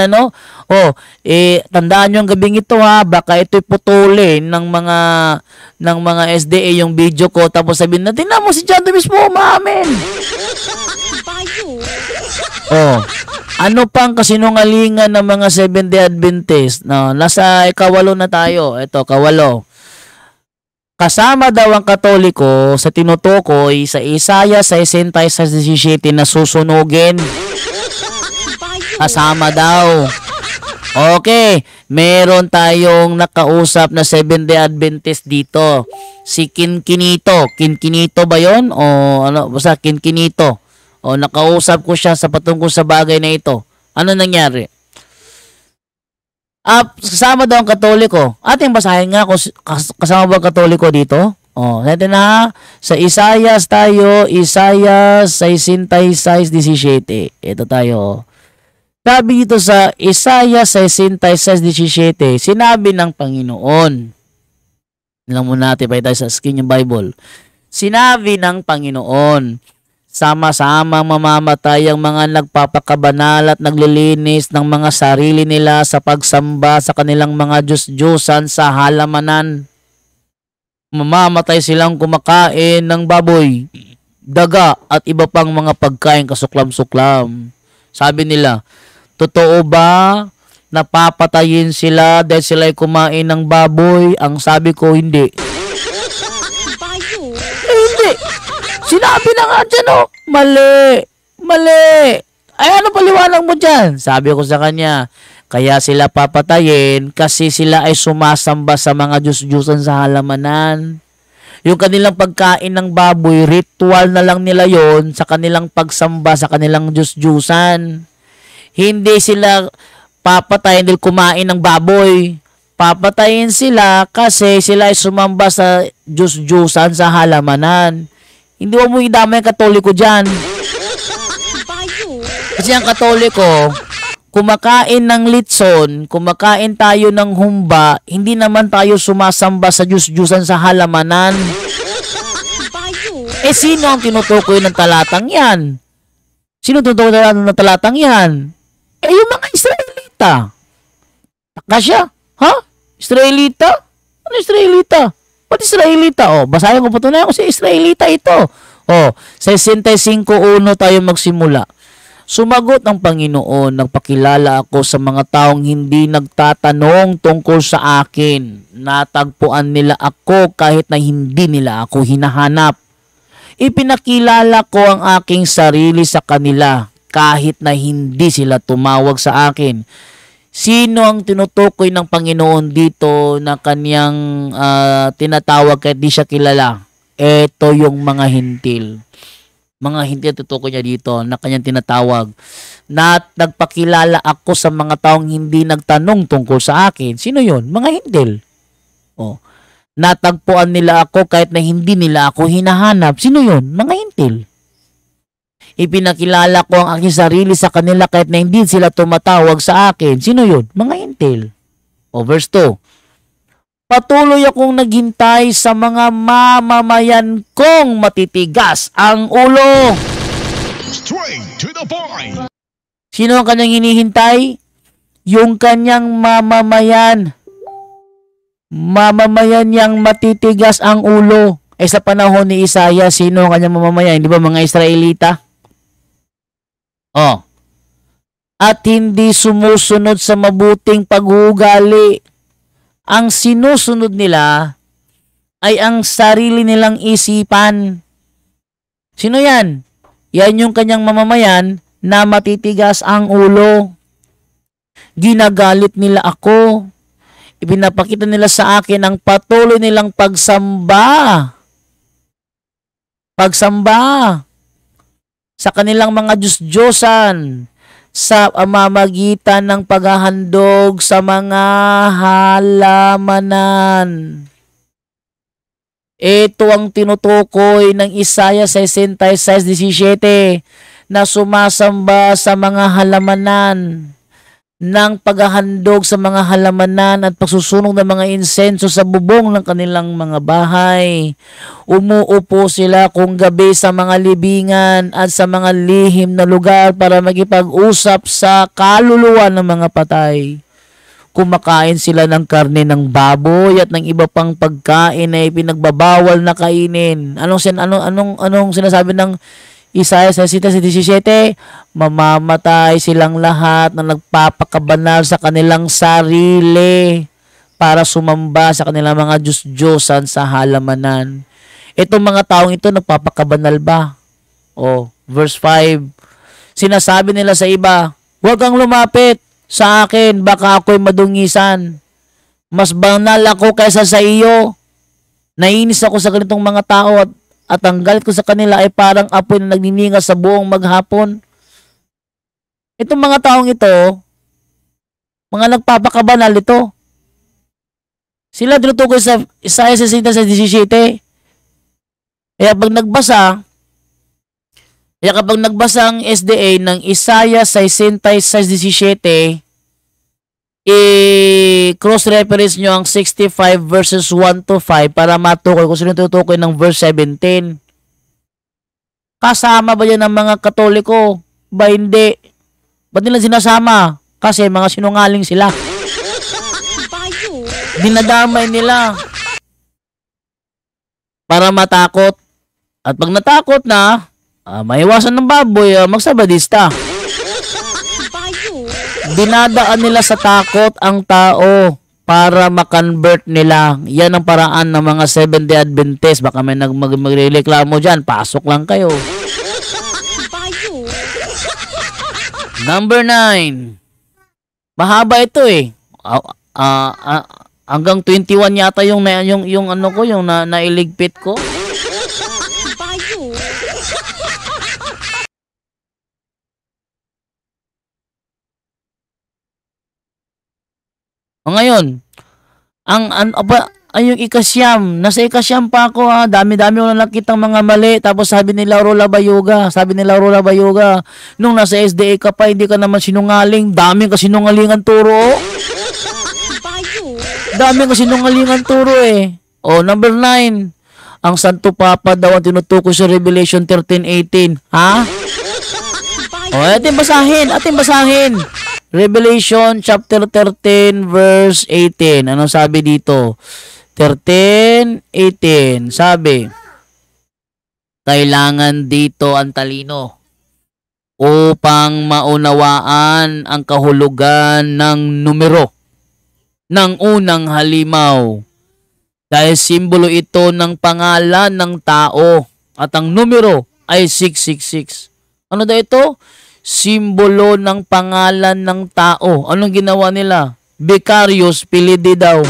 tandaan nyo ang gabing ito baka ito'y putulin ng mga SDA yung video ko, tapos sabihin na, tingnan mo si John mismo umaamin. Ano pang kasinungalingan ng mga Seventh-day Adventist? Nasa ikawalo na tayo. Ito, kawalo. Kasama daw ang Katoliko sa tinutukoy sa Isaiah 60:17 na susunugin. Kasama daw. Okay, meron tayong nakausap na Seventh-day Adventist dito. Si Kinkinito. Kinkinito ba yon? O ano, basta Kinkinito. O nakausap ko siya sa patungkol sa bagay na ito. Ano nangyari? Kasama daw ang Katoliko. Ating basahin nga kung kasama ba ang Katoliko dito? O, natin na sa Isaias tayo, Isaias 66:17. Ito tayo. Sabi dito sa Isaiah 66:17, sinabi ng Panginoon. Lang muna natin, tayo sa screen yung Bible. Sinabi ng Panginoon, sama-sama mamamatay ang mga nagpapakabanal at naglilinis ng mga sarili nila sa pagsamba sa kanilang mga Diyos-Diyosan sa halamanan. Mamamatay silang kumakain ng baboy, daga at iba pang mga pagkain kasuklam-suklam. Sabi nila, totoo ba napapatayin sila dahil sila'y kumain ng baboy? Ang sabi ko, hindi. Hindi. Sinabi na nga dyan, oh. Mali. Mali. Ay, ano paliwanag mo dyan? Sabi ko sa kanya, kaya sila papatayin kasi sila ay sumasamba sa mga Diyos-Diyosan sa halamanan. Yung kanilang pagkain ng baboy, ritual na lang nila yon sa kanilang pagsamba sa kanilang Diyos-Diyosan. Hindi sila papatayin dahil kumain ng baboy. Papatayin sila kasi sila ay sumamba sa Diyos-Diyosan sa halamanan. Hindi mo idama yung Katoliko dyan. Kasi ang Katoliko, kumakain ng litson, kumakain tayo ng humba, hindi naman tayo sumasamba sa Diyos-Diyusan sa halamanan. Sino ang tinutukoy ng talatang yan? Sino tinutukoy ng talatang yan? Yung mga Israelita. Kasya? Ha? Israelita? Ano Israelita? Ba't Israelita? Basahin ko, patunayan ko si Israelita ito. Sa 65:1 tayo magsimula. Sumagot ang Panginoon, nagpakilala ako sa mga taong hindi nagtatanong tungkol sa akin. Natagpuan nila ako kahit na hindi nila ako hinahanap. Ipinakilala ko ang aking sarili sa kanila kahit na hindi sila tumawag sa akin. Sino ang tinutukoy ng Panginoon dito na kanyang tinatawag kahit di siya kilala? Ito yung mga hintil. Mga hintil tutukoy niya dito na kanyang tinatawag. Na nagpakilala ako sa mga taong hindi nagtanong tungkol sa akin. Sino yun? Mga hintil. Natagpuan nila ako kahit na hindi nila ako hinahanap. Sino yun? Mga hintil. Ipinakilala ko ang aking sarili sa kanila kahit na hindi sila tumatawag sa akin. Sino yun? Mga hintil. Verse 2. Patuloy akong naghintay sa mga mamamayan kong matitigas ang ulo. Straight to the point. Sino ang kanyang hinihintay? Yung kanyang mamamayan. Mamamayan niyang matitigas ang ulo. Sa panahon ni Isaiah, sino ang kanyang mamamayan? Di ba mga Israelita? At hindi sumusunod sa mabuting pag-uugali. Ang sinusunod nila ay ang sarili nilang isipan. Sino yan? Yan yung kanyang mamamayan na matitigas ang ulo. Ginagalit nila ako. Ipinapakita nila sa akin ang patuloy nilang pagsamba. Pagsamba sa kanilang mga Diyos-Diyosan sa pamamagitan ng paghahandog sa mga halamanan. Ito ang tinutukoy ng Isaiah 66:17 na sumasamba sa mga halamanan, ng paghahandog sa mga halamanan at pagsusunog ng mga insenso sa bubong ng kanilang mga bahay. Umuupo sila kung gabi sa mga libingan at sa mga lihim na lugar para magipag-usap sa kaluluwa ng mga patay. Kumakain sila ng karne ng baboy at ng iba pang pagkain na ipinagbabawal na kainin. Anong sinasabi ng Isaiah 66:17, mamamatay silang lahat na nagpapakabanal sa kanilang sarili para sumamba sa kanilang mga Diyos-Diyosan sa halamanan. Itong mga taong ito nagpapakabanal ba? Verse 5, sinasabi nila sa iba, huwag kang lumapit sa akin, baka ako'y madungisan. Mas banal ako kaysa sa iyo. Nainis ako sa ganitong mga tao at ang galit ko sa kanila ay parang apoy na nagniningas sa buong maghapon. Itong mga taong ito, mga nagpapakabanal ito. Sila tinutukoy sa Isaiah 60:17. Kaya kapag nagbasa ang SDA ng Isaiah 60:17, i-cross-reference nyo ang 65 verses 1 to 5 para matukoy kung sino tutukoy ng verse 17. Kasama ba yan ng mga Katoliko? Ba hindi? Ba't nila sinasama? Kasi mga sinungaling sila. Dinadamay nila para matakot. At pag natakot na, maiwasan ng baboy, magsabadista. Dinadaan nila sa takot ang tao para makonvert nila. Yan ang paraan ng mga Seventh-day Adventist. Baka may magreklamo dyan, pasok lang kayo. Number 9. Mahaba ito eh. Hanggang 21 yata yung nailigpit ko. Ngayon, yung ikasyam, nasa ikasyam pa ako dami-dami ko na nakitang mga mali, tapos sabi ni Lauro Labayuga, nung nasa SDA ka pa, hindi ka naman sinungaling, daming kasinungalingan turo. Daming kasinungalingan turo eh. Number 9, ang Santo Papa daw ang tinutukoy sa Revelation 13:18. Ha? Ating basahin. Revelation chapter 13 verse 18. Anong sabi dito? 13:18. Sabi, kailangan dito ang talino upang maunawaan ang kahulugan ng numero ng unang halimaw. Dahil simbolo ito ng pangalan ng tao at ang numero ay 666. Ano daw ito? Simbolo ng pangalan ng tao. Anong ginawa nila? Vicarius Filii daw.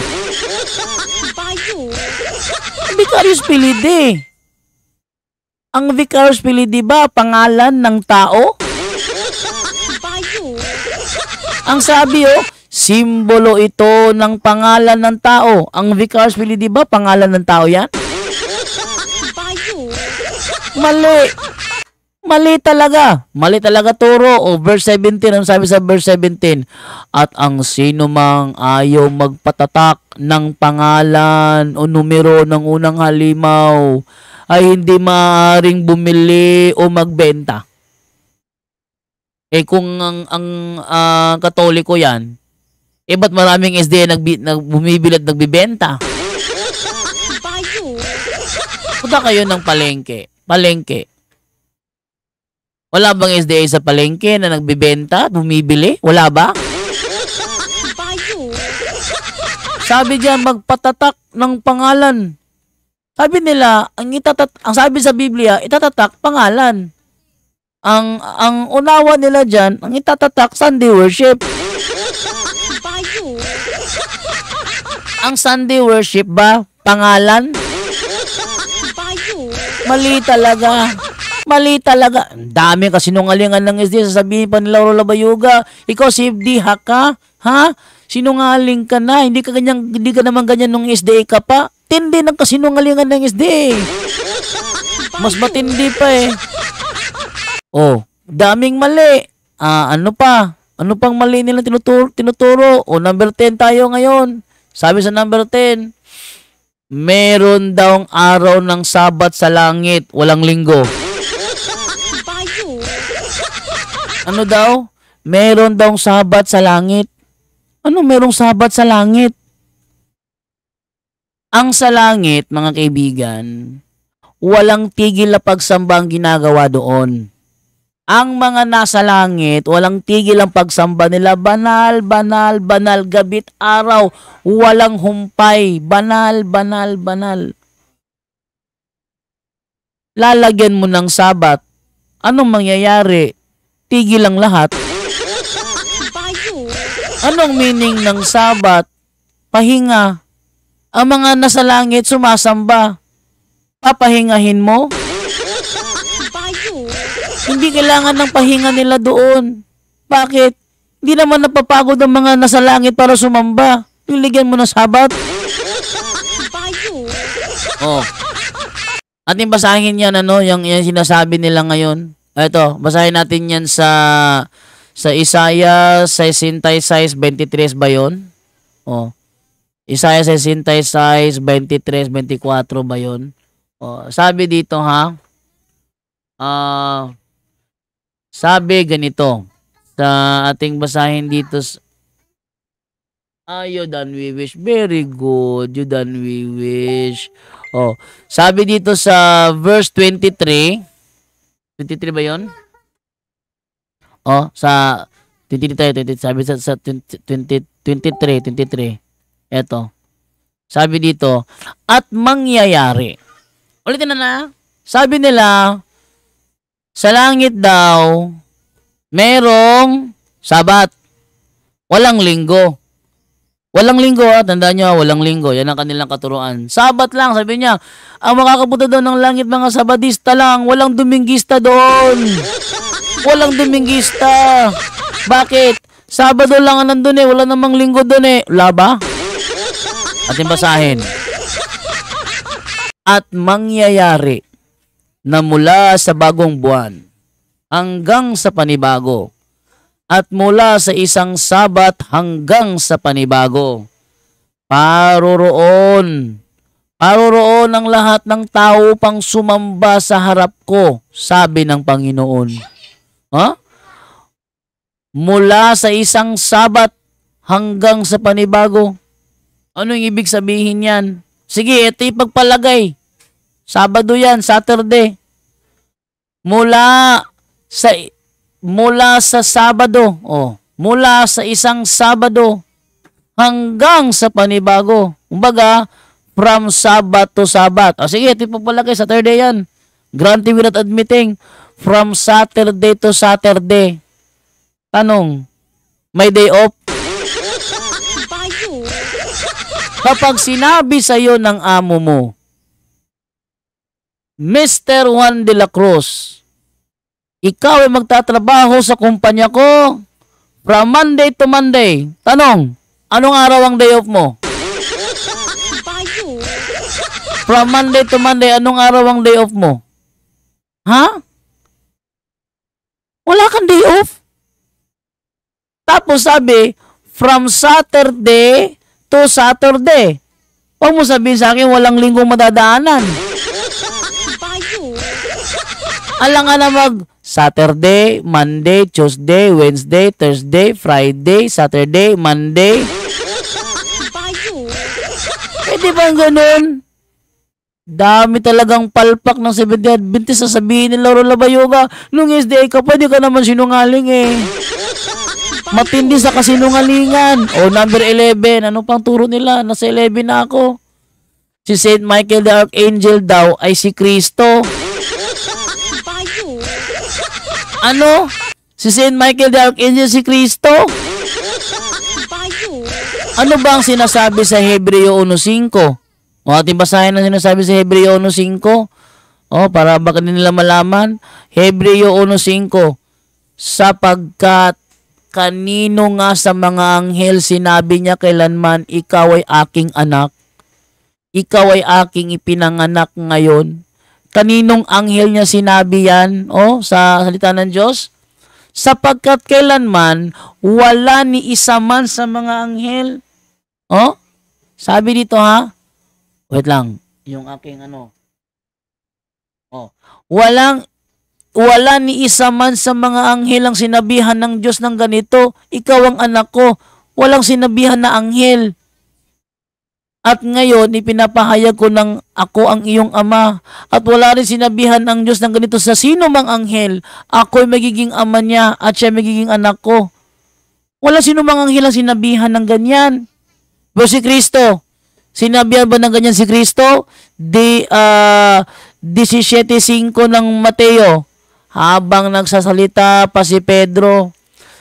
Vicarius Filii. Ang Vicarius Filii ba pangalan ng tao? Ang sabi simbolo ito ng pangalan ng tao. Ang Vicarius Filii ba pangalan ng tao yan? Mali talaga turo. Verse 17, ang sabi sa verse 17, at ang sino mang ayaw magpatatak ng pangalan o numero ng unang halimaw ay hindi maaaring bumili o magbenta. Kung ang Katoliko yan, ba't maraming SDA bumibili at nagbibenta? Punta kayo ng palengke. Wala bang SDA sa palengke na nagbibenta, bumibili? Wala ba? Sabi diyan, magpatatak ng pangalan. Sabi nila, ang sabi sa Biblia, itatatak pangalan. Ang unawa nila diyan, ang itatatak Sunday worship. Ang Sunday worship ba pangalan? Mali talaga. Ang dami kasinungalingan ng SDA. Sasabihin pa ni Lauro Labayuga, ikaw si FD ka? Ha? Sinungaling ka na. Hindi ka naman ganyan nung SDA ka pa. Tindi ng kasinungalingan ng SDA. Mas matindi pa eh. Daming mali. Ano pang mali nilang tinuturo? Number 10 tayo ngayon. Sabi sa number 10, meron daw araw ng Sabat sa langit, walang linggo. Ano daw? Meron daw Sabat sa langit. Ano merong Sabat sa langit? Ang sa langit, mga kaibigan, walang tigil na pagsamba ang ginagawa doon. Ang mga nasa langit, walang tigil ang pagsamba nila. Banal, gabit araw, walang humpay. Banal. Lalagyan mo ng Sabat. Anong mangyayari? Tigil ang lahat. Anong meaning ng Sabat? Pahinga. Ang mga nasa langit sumasamba. Papahingahin mo? Hindi kailangan ng pahinga nila doon. Bakit? Hindi naman napapagod ang mga nasa langit para sumamba. Piligyan mo ng Sabat. Oh. Ating basahin yan, yung sinasabi nila ngayon. Ito, basahin natin yan sa Isaiah 66:23 ba yun? Oh. Isaiah 66:23-24 ba yun? Oh, sabi dito ha. Sabi ganito. Sa ating basahin dito. You done we wish. Very good. You done we wish. Oh, sabi dito sa verse 23. 23 ba yun? Oh, sa 23, sabi sa 23. Eto. Sabi dito, at mangyayari. Ulitin na. Sabi nila, sa langit daw, merong Sabat. Walang linggo. Walang linggo, tandaan nyo, walang linggo. Yan ang kanilang katuruan. Sabat lang, sabi niya. Ang makakapunta doon ng langit, mga Sabadista lang. Walang Dominguista doon. Walang Dominguista. Bakit? Sabado lang ang nandun wala namang linggo doon Wala ba? Ating basahin. At mangyayari na mula sa bagong buwan hanggang sa panibago at mula sa isang Sabat hanggang sa panibago. Paroroon ang lahat ng tao pang sumamba sa harap ko, sabi ng Panginoon. Mula sa isang Sabat hanggang sa panibago. Ano yung ibig sabihin yan? Sige, ito ipagpalagay. Sabado yan, Saturday. Mula sa Sabado, mula sa isang Sabado hanggang sa panibago. Kumbaga, from Sabat to Sabat. Sige, ito ipagpalagay, Saturday yan. Granted without admitting, from Saturday to Saturday. Tanong, may day off? Kapag sinabi sa iyo ng amo mo, Mr. Juan de la Cruz, ikaw ay magtatrabaho sa kumpanya ko from Monday to Monday. Tanong, anong araw ang day off mo? From Monday to Monday, anong araw ang day off mo? Ha? Wala kang day off? Tapos sabi, from Saturday to Saturday. Huwag mo sabihin sa akin, walang linggong madadaanan. Alang nga na Saturday, Monday, Tuesday, Wednesday, Thursday, Friday, Saturday, Monday. Pwede ba ganun? Dami talagang palpak ng Seventh-day Adventist. Sasabihin ni Lauro Labayoga, nung SDA ka, pwede ka naman sinungaling Matindi sa kasinungalingan. Number 11. Ano pang turo nila? Nasa 11 na ako. Si Saint Michael the Archangel daw ay si Kristo. Ano? Si Saint Michael the Archangel si Kristo? Ano ba ang sinasabi sa Hebreo 1:5? Ating basahin ang sinasabi sa Hebreo 1:5. Para baka nila malaman. Hebreo 1:5. Sapagkat kanino nga sa mga anghel sinabi niya kailanman, ikaw ay aking anak? Ikaw ay aking ipinanganak ngayon. Kaninong anghel niya sinabi yan? Sa salita ng Diyos? Sapagkat kailanman wala ni isa man sa mga anghel. Sabi dito ha? Wait lang. Yung aking Wala ni isa man sa mga anghel ang sinabihan ng Diyos ng ganito, ikaw ang anak ko. Walang sinabihan na anghel. At ngayon, ipinapahayag ko ng ako ang iyong ama. At wala rin sinabihan ng Diyos ng ganito sa sino mang anghel. Ako'y magiging ama niya at siya magiging anak ko. Wala sino mang anghel ang sinabihan ng ganyan. Pero si Kristo, sinabihan ba ng ganyan si Kristo? 17:5 ng Mateo. Habang nagsasalita pa si Pedro,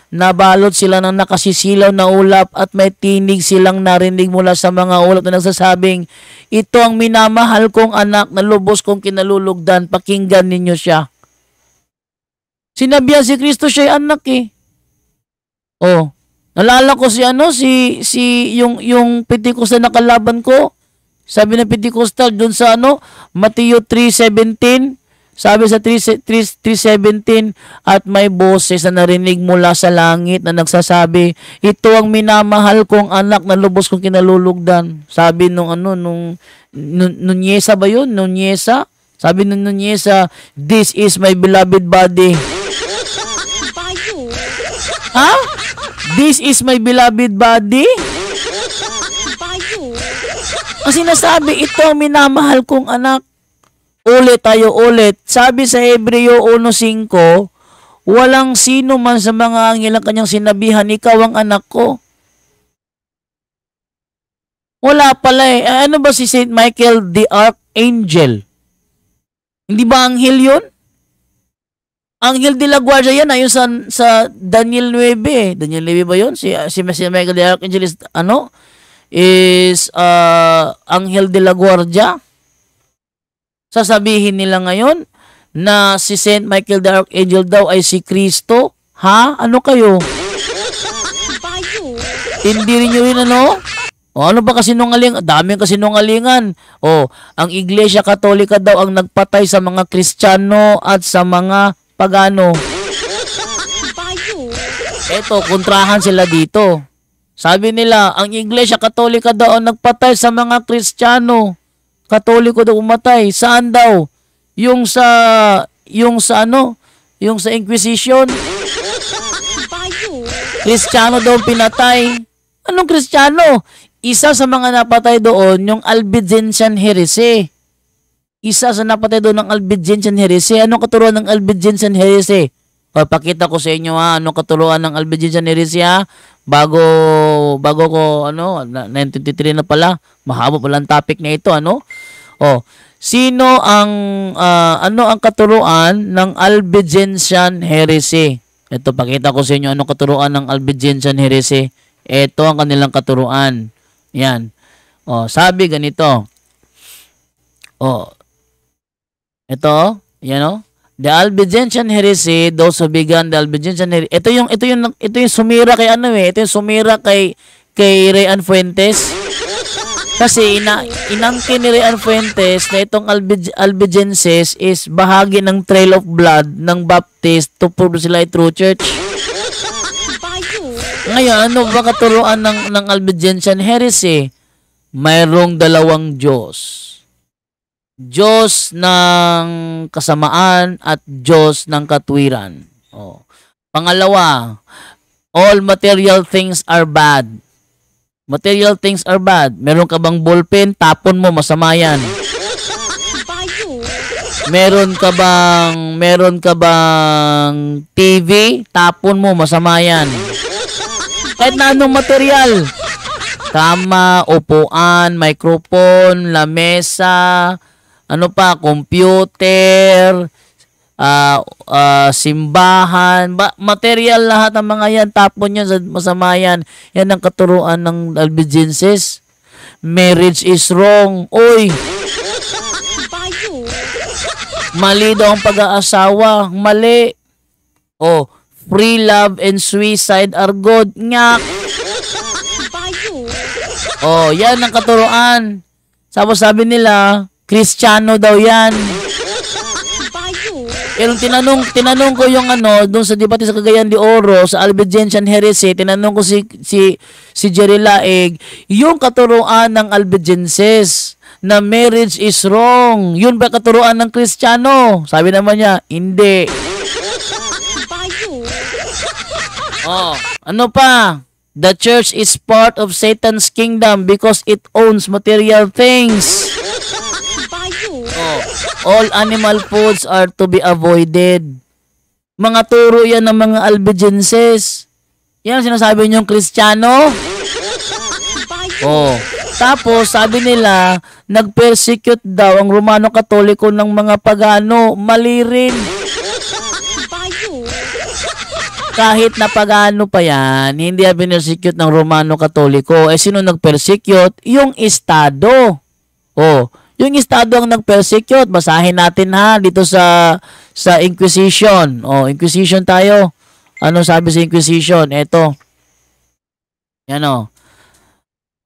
nabalot sila ng nakasisilaw na ulap at may tinig silang narinig mula sa mga ulap na nagsasabing, ito ang minamahal kong anak na lubos kong kinalulugdan, pakinggan ninyo siya. Sinabihan si Kristo siya anak eh. Oh, nalala ko yung Pentecostal na kalaban ko. Sabi ng Pentecostal dun sa Mateo 3:17. Sabi sa 3:17, at may boses na narinig mula sa langit na nagsasabi, ito ang minamahal kong anak na lubos kong kinalulugdan. Sabi nung Nunyesa ba yun? Nunyesa? Sabi nung Nunyesa, this is my beloved body. Ha? This is my beloved body? Ang sinasabi, ito ang minamahal kong anak. Ulit. Sabi sa Hebreo 1:5, walang sino man sa mga anghel ang kanyang sinabihan, ikaw ang anak ko. Wala pala eh. Ano ba si Saint Michael the Archangel? Hindi ba anghel yun? Anghel de la Guardia yan. Ayun sa Daniel 9 eh. Daniel 9 ba yun? Si Michael the Archangel is Anghel de la Guardia. Sasabihin nila ngayon na si Saint Michael the Archangel daw ay si Kristo? Ha? Ano kayo? Hindi rin nyo rin O ano ba kasinungaling? Daming kasinungalingan. O, ang Iglesia Katolika daw ang nagpatay sa mga Kristiyano at sa mga pagano. Eto, kontrahan sila dito. Sabi nila, ang Iglesia Katolika daw ang nagpatay sa mga Kristiyano. Katoliko daw umatay. Saan daw? Yung sa Inquisition. Kristiyano daw pinatay. Anong Kristiyano? Isa sa mga napatay doon, yung Albigensian heresy. Isa sa napatay doon ng Albigensian heresy. Anong katuruan ng Albigensian heresy? O, pakita ko sa inyo anong katuruan ng Albigensian heresy Bago ko 1923 na pala. Mahaba pala ang topic na ito sino ang ang katuruan ng Albigensian heresy? Ito, pakita ko sa inyo anong katuruan ng Albigensian heresy. Ito ang kanilang katuruan. Yan. Sabi ganito. Ito, yan the Albigensian heresy, those who began the Albigensian heresy. Ito yung sumira kay ito yung sumira kay Rean Fuentes. Kasi inangkin ni Rean Fuentes na itong Albigenses is bahagi ng Trail of Blood ng Baptist to prove sila ay true church. Ngayon, ano ba katuruan ng Albigensian heresy? Mayroong dalawang Diyos. Diyos ng kasamaan at Diyos ng katwiran. Pangalawa, all material things are bad. Material things are bad. Meron ka bang ballpen? Tapon mo, masama yan. Meron ka bang TV? Tapon mo, masama yan. Kahit na anong material. Kama, upuan, microphone, lamesa, computer, simbahan, material, lahat ng mga yan, tapon yan, masama yan. Yan ang katuruan ng Albigenses. Marriage is wrong. Oy! Mali daw ang pag-aasawa. Mali. Free love and suicide are good. Nyak! Yan ang katuruan. Sabi nila, Kristiyano daw yan. Pero tinanong ko yung doon sa debate sa Cagayan de Oro, sa Albigensian heresy, tinanong ko si Jerry Laig, yung katuruan ng Albigenses na marriage is wrong, yun ba katuruan ng Kristiyano? Sabi naman niya, hindi. Ano pa? The church is part of Satan's kingdom because it owns material things. All animal foods are to be avoided. Mga turo yan ng mga Albigenses. Yan ang sinasabi niyong Kristiyano. Tapos sabi nila, nag-persecute daw ang Romano Katoliko ng mga pagano. Mali rin. kahit na pagano pa yan, hindi yan pinersecute ng Romano Katoliko. Sino nag-persecute? Yung Estado. Yung Estado ang nag-persecute. Basahin natin ha, dito sa Inquisition. Inquisition tayo. Ano sabi sa Inquisition? Eto. Yan o.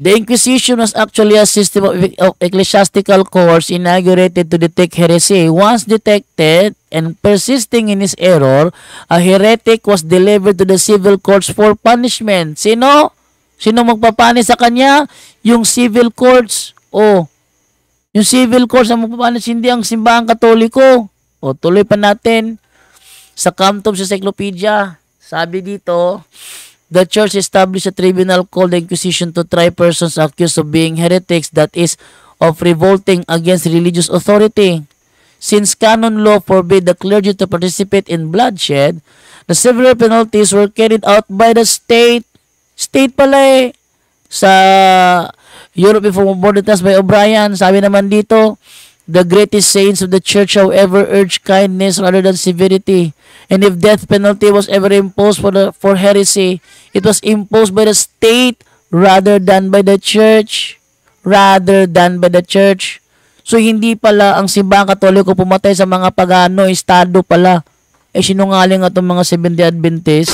The Inquisition was actually a system of ecclesiastical courts inaugurated to detect heresy. Once detected and persisting in his error, a heretic was delivered to the civil courts for punishment. Sino? Sino magpapanis sa kanya? Yung civil courts. Yung civil courts ang magpapanis, hindi ang simbahang Katoliko. Tuloy pa natin. Sa Compton sa Encyclopedia, sabi dito, the church established a tribunal called the Inquisition to try persons accused of being heretics, that is, of revolting against religious authority. Since canon law forbade the clergy to participate in bloodshed, the severe penalties were carried out by the state. State pala Sa Europe before Bordetas by O'Brien, sabi naman dito, the greatest saints of the church however urged kindness rather than severity. And if death penalty was ever imposed for heresy, it was imposed by the state rather than by the church. So hindi pala ang simbahang Katoliko pumatay sa mga pagano, Estado pala. Sinungaling itong mga Seventh-day Adventist.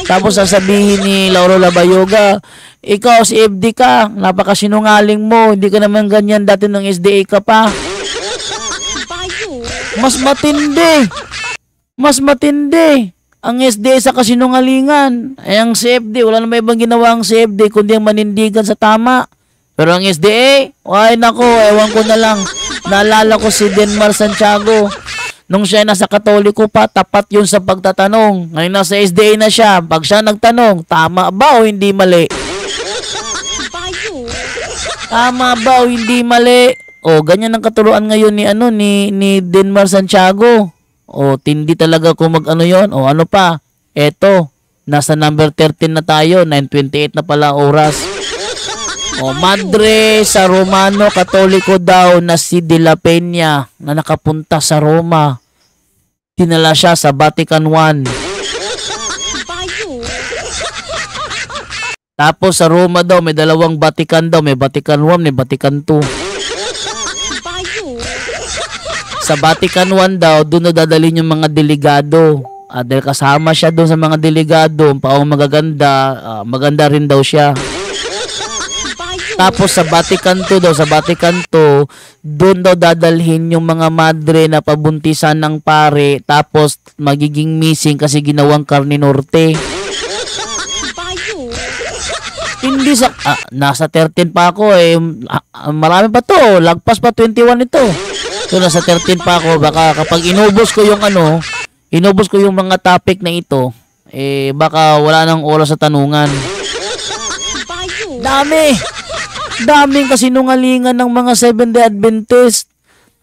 Tapos sasabihin ni Lauro Labayoga, ikaw si FD ka, napakasinungaling mo, hindi ka naman ganyan dati ng SDA ka pa. Mas matindi ang SDA sa kasinungalingan. Ang CFD, wala naman ibang ginawa ang CFD kundi ang manindigan sa tama. Pero ang SDA, ay nako, ewan ko na lang. Naalala ko si Denmar Santiago. Nung siya nasa Katoliko pa, tapat yun sa pagtatanong. Ngayon nasa SDA na siya. Pag siya nagtanong, tama ba o hindi mali? Tama ba o hindi mali? Ganyan ang katuruan ngayon ni Denmar Santiago. Tindi talaga kung mag-ano yun. Ano pa? Eto, nasa number 13 na tayo. 9:28 na pala oras. Madre sa Romano Katoliko daw na si De La Peña na nakapunta sa Roma. Dinala siya sa Vatican I. Tapos sa Roma daw may dalawang Vatican daw. May Vatican I, may Vatican II. Sa Vatican I daw, doon na dadalhin yung mga delegado. Dahil kasama siya doon sa mga delegado, paong magaganda, maganda rin daw siya. Tapos sa Vatican II doon daw dadalhin yung mga madre na pabuntisan ng pare, tapos magiging missing kasi ginawang karne norte. Hindi sa, nasa 13 pa ako marami pa to, lagpas pa 21 ito. So nasa 13 pa ako, baka kapag inubos ko yung mga topic na ito, baka wala nang oras sa tanungan. Daming kasinungalingan ng mga Seventh-day Adventist.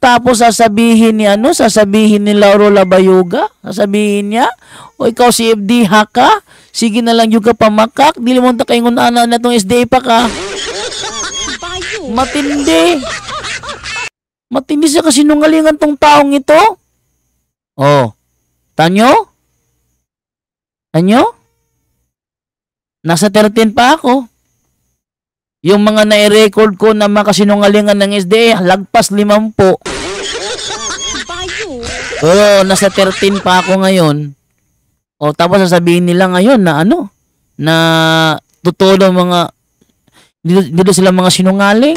Tapos sasabihin ni Lauro Labayoga, sasabihin niya, ikaw si FD haka, sige na lang yung kapamakak, dili mo ta kaingon ana na tong SDA pa ka. Matindi sa kasinungalingan tong taong ito. Tanyo? Nasa 13 pa ako. Yung mga nai-record ko na makasinungalingan ng SDA, lagpas 50. Pero nasa 13 pa ako ngayon. Tapos sasabihin nila ngayon na na totoo daw dito sila mga sinungaling.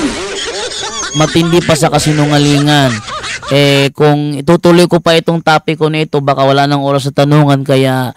Matindi pa sa kasinungalingan. Kung itutuloy ko pa itong topic ko na ito, baka wala nang oras sa tanungan, kaya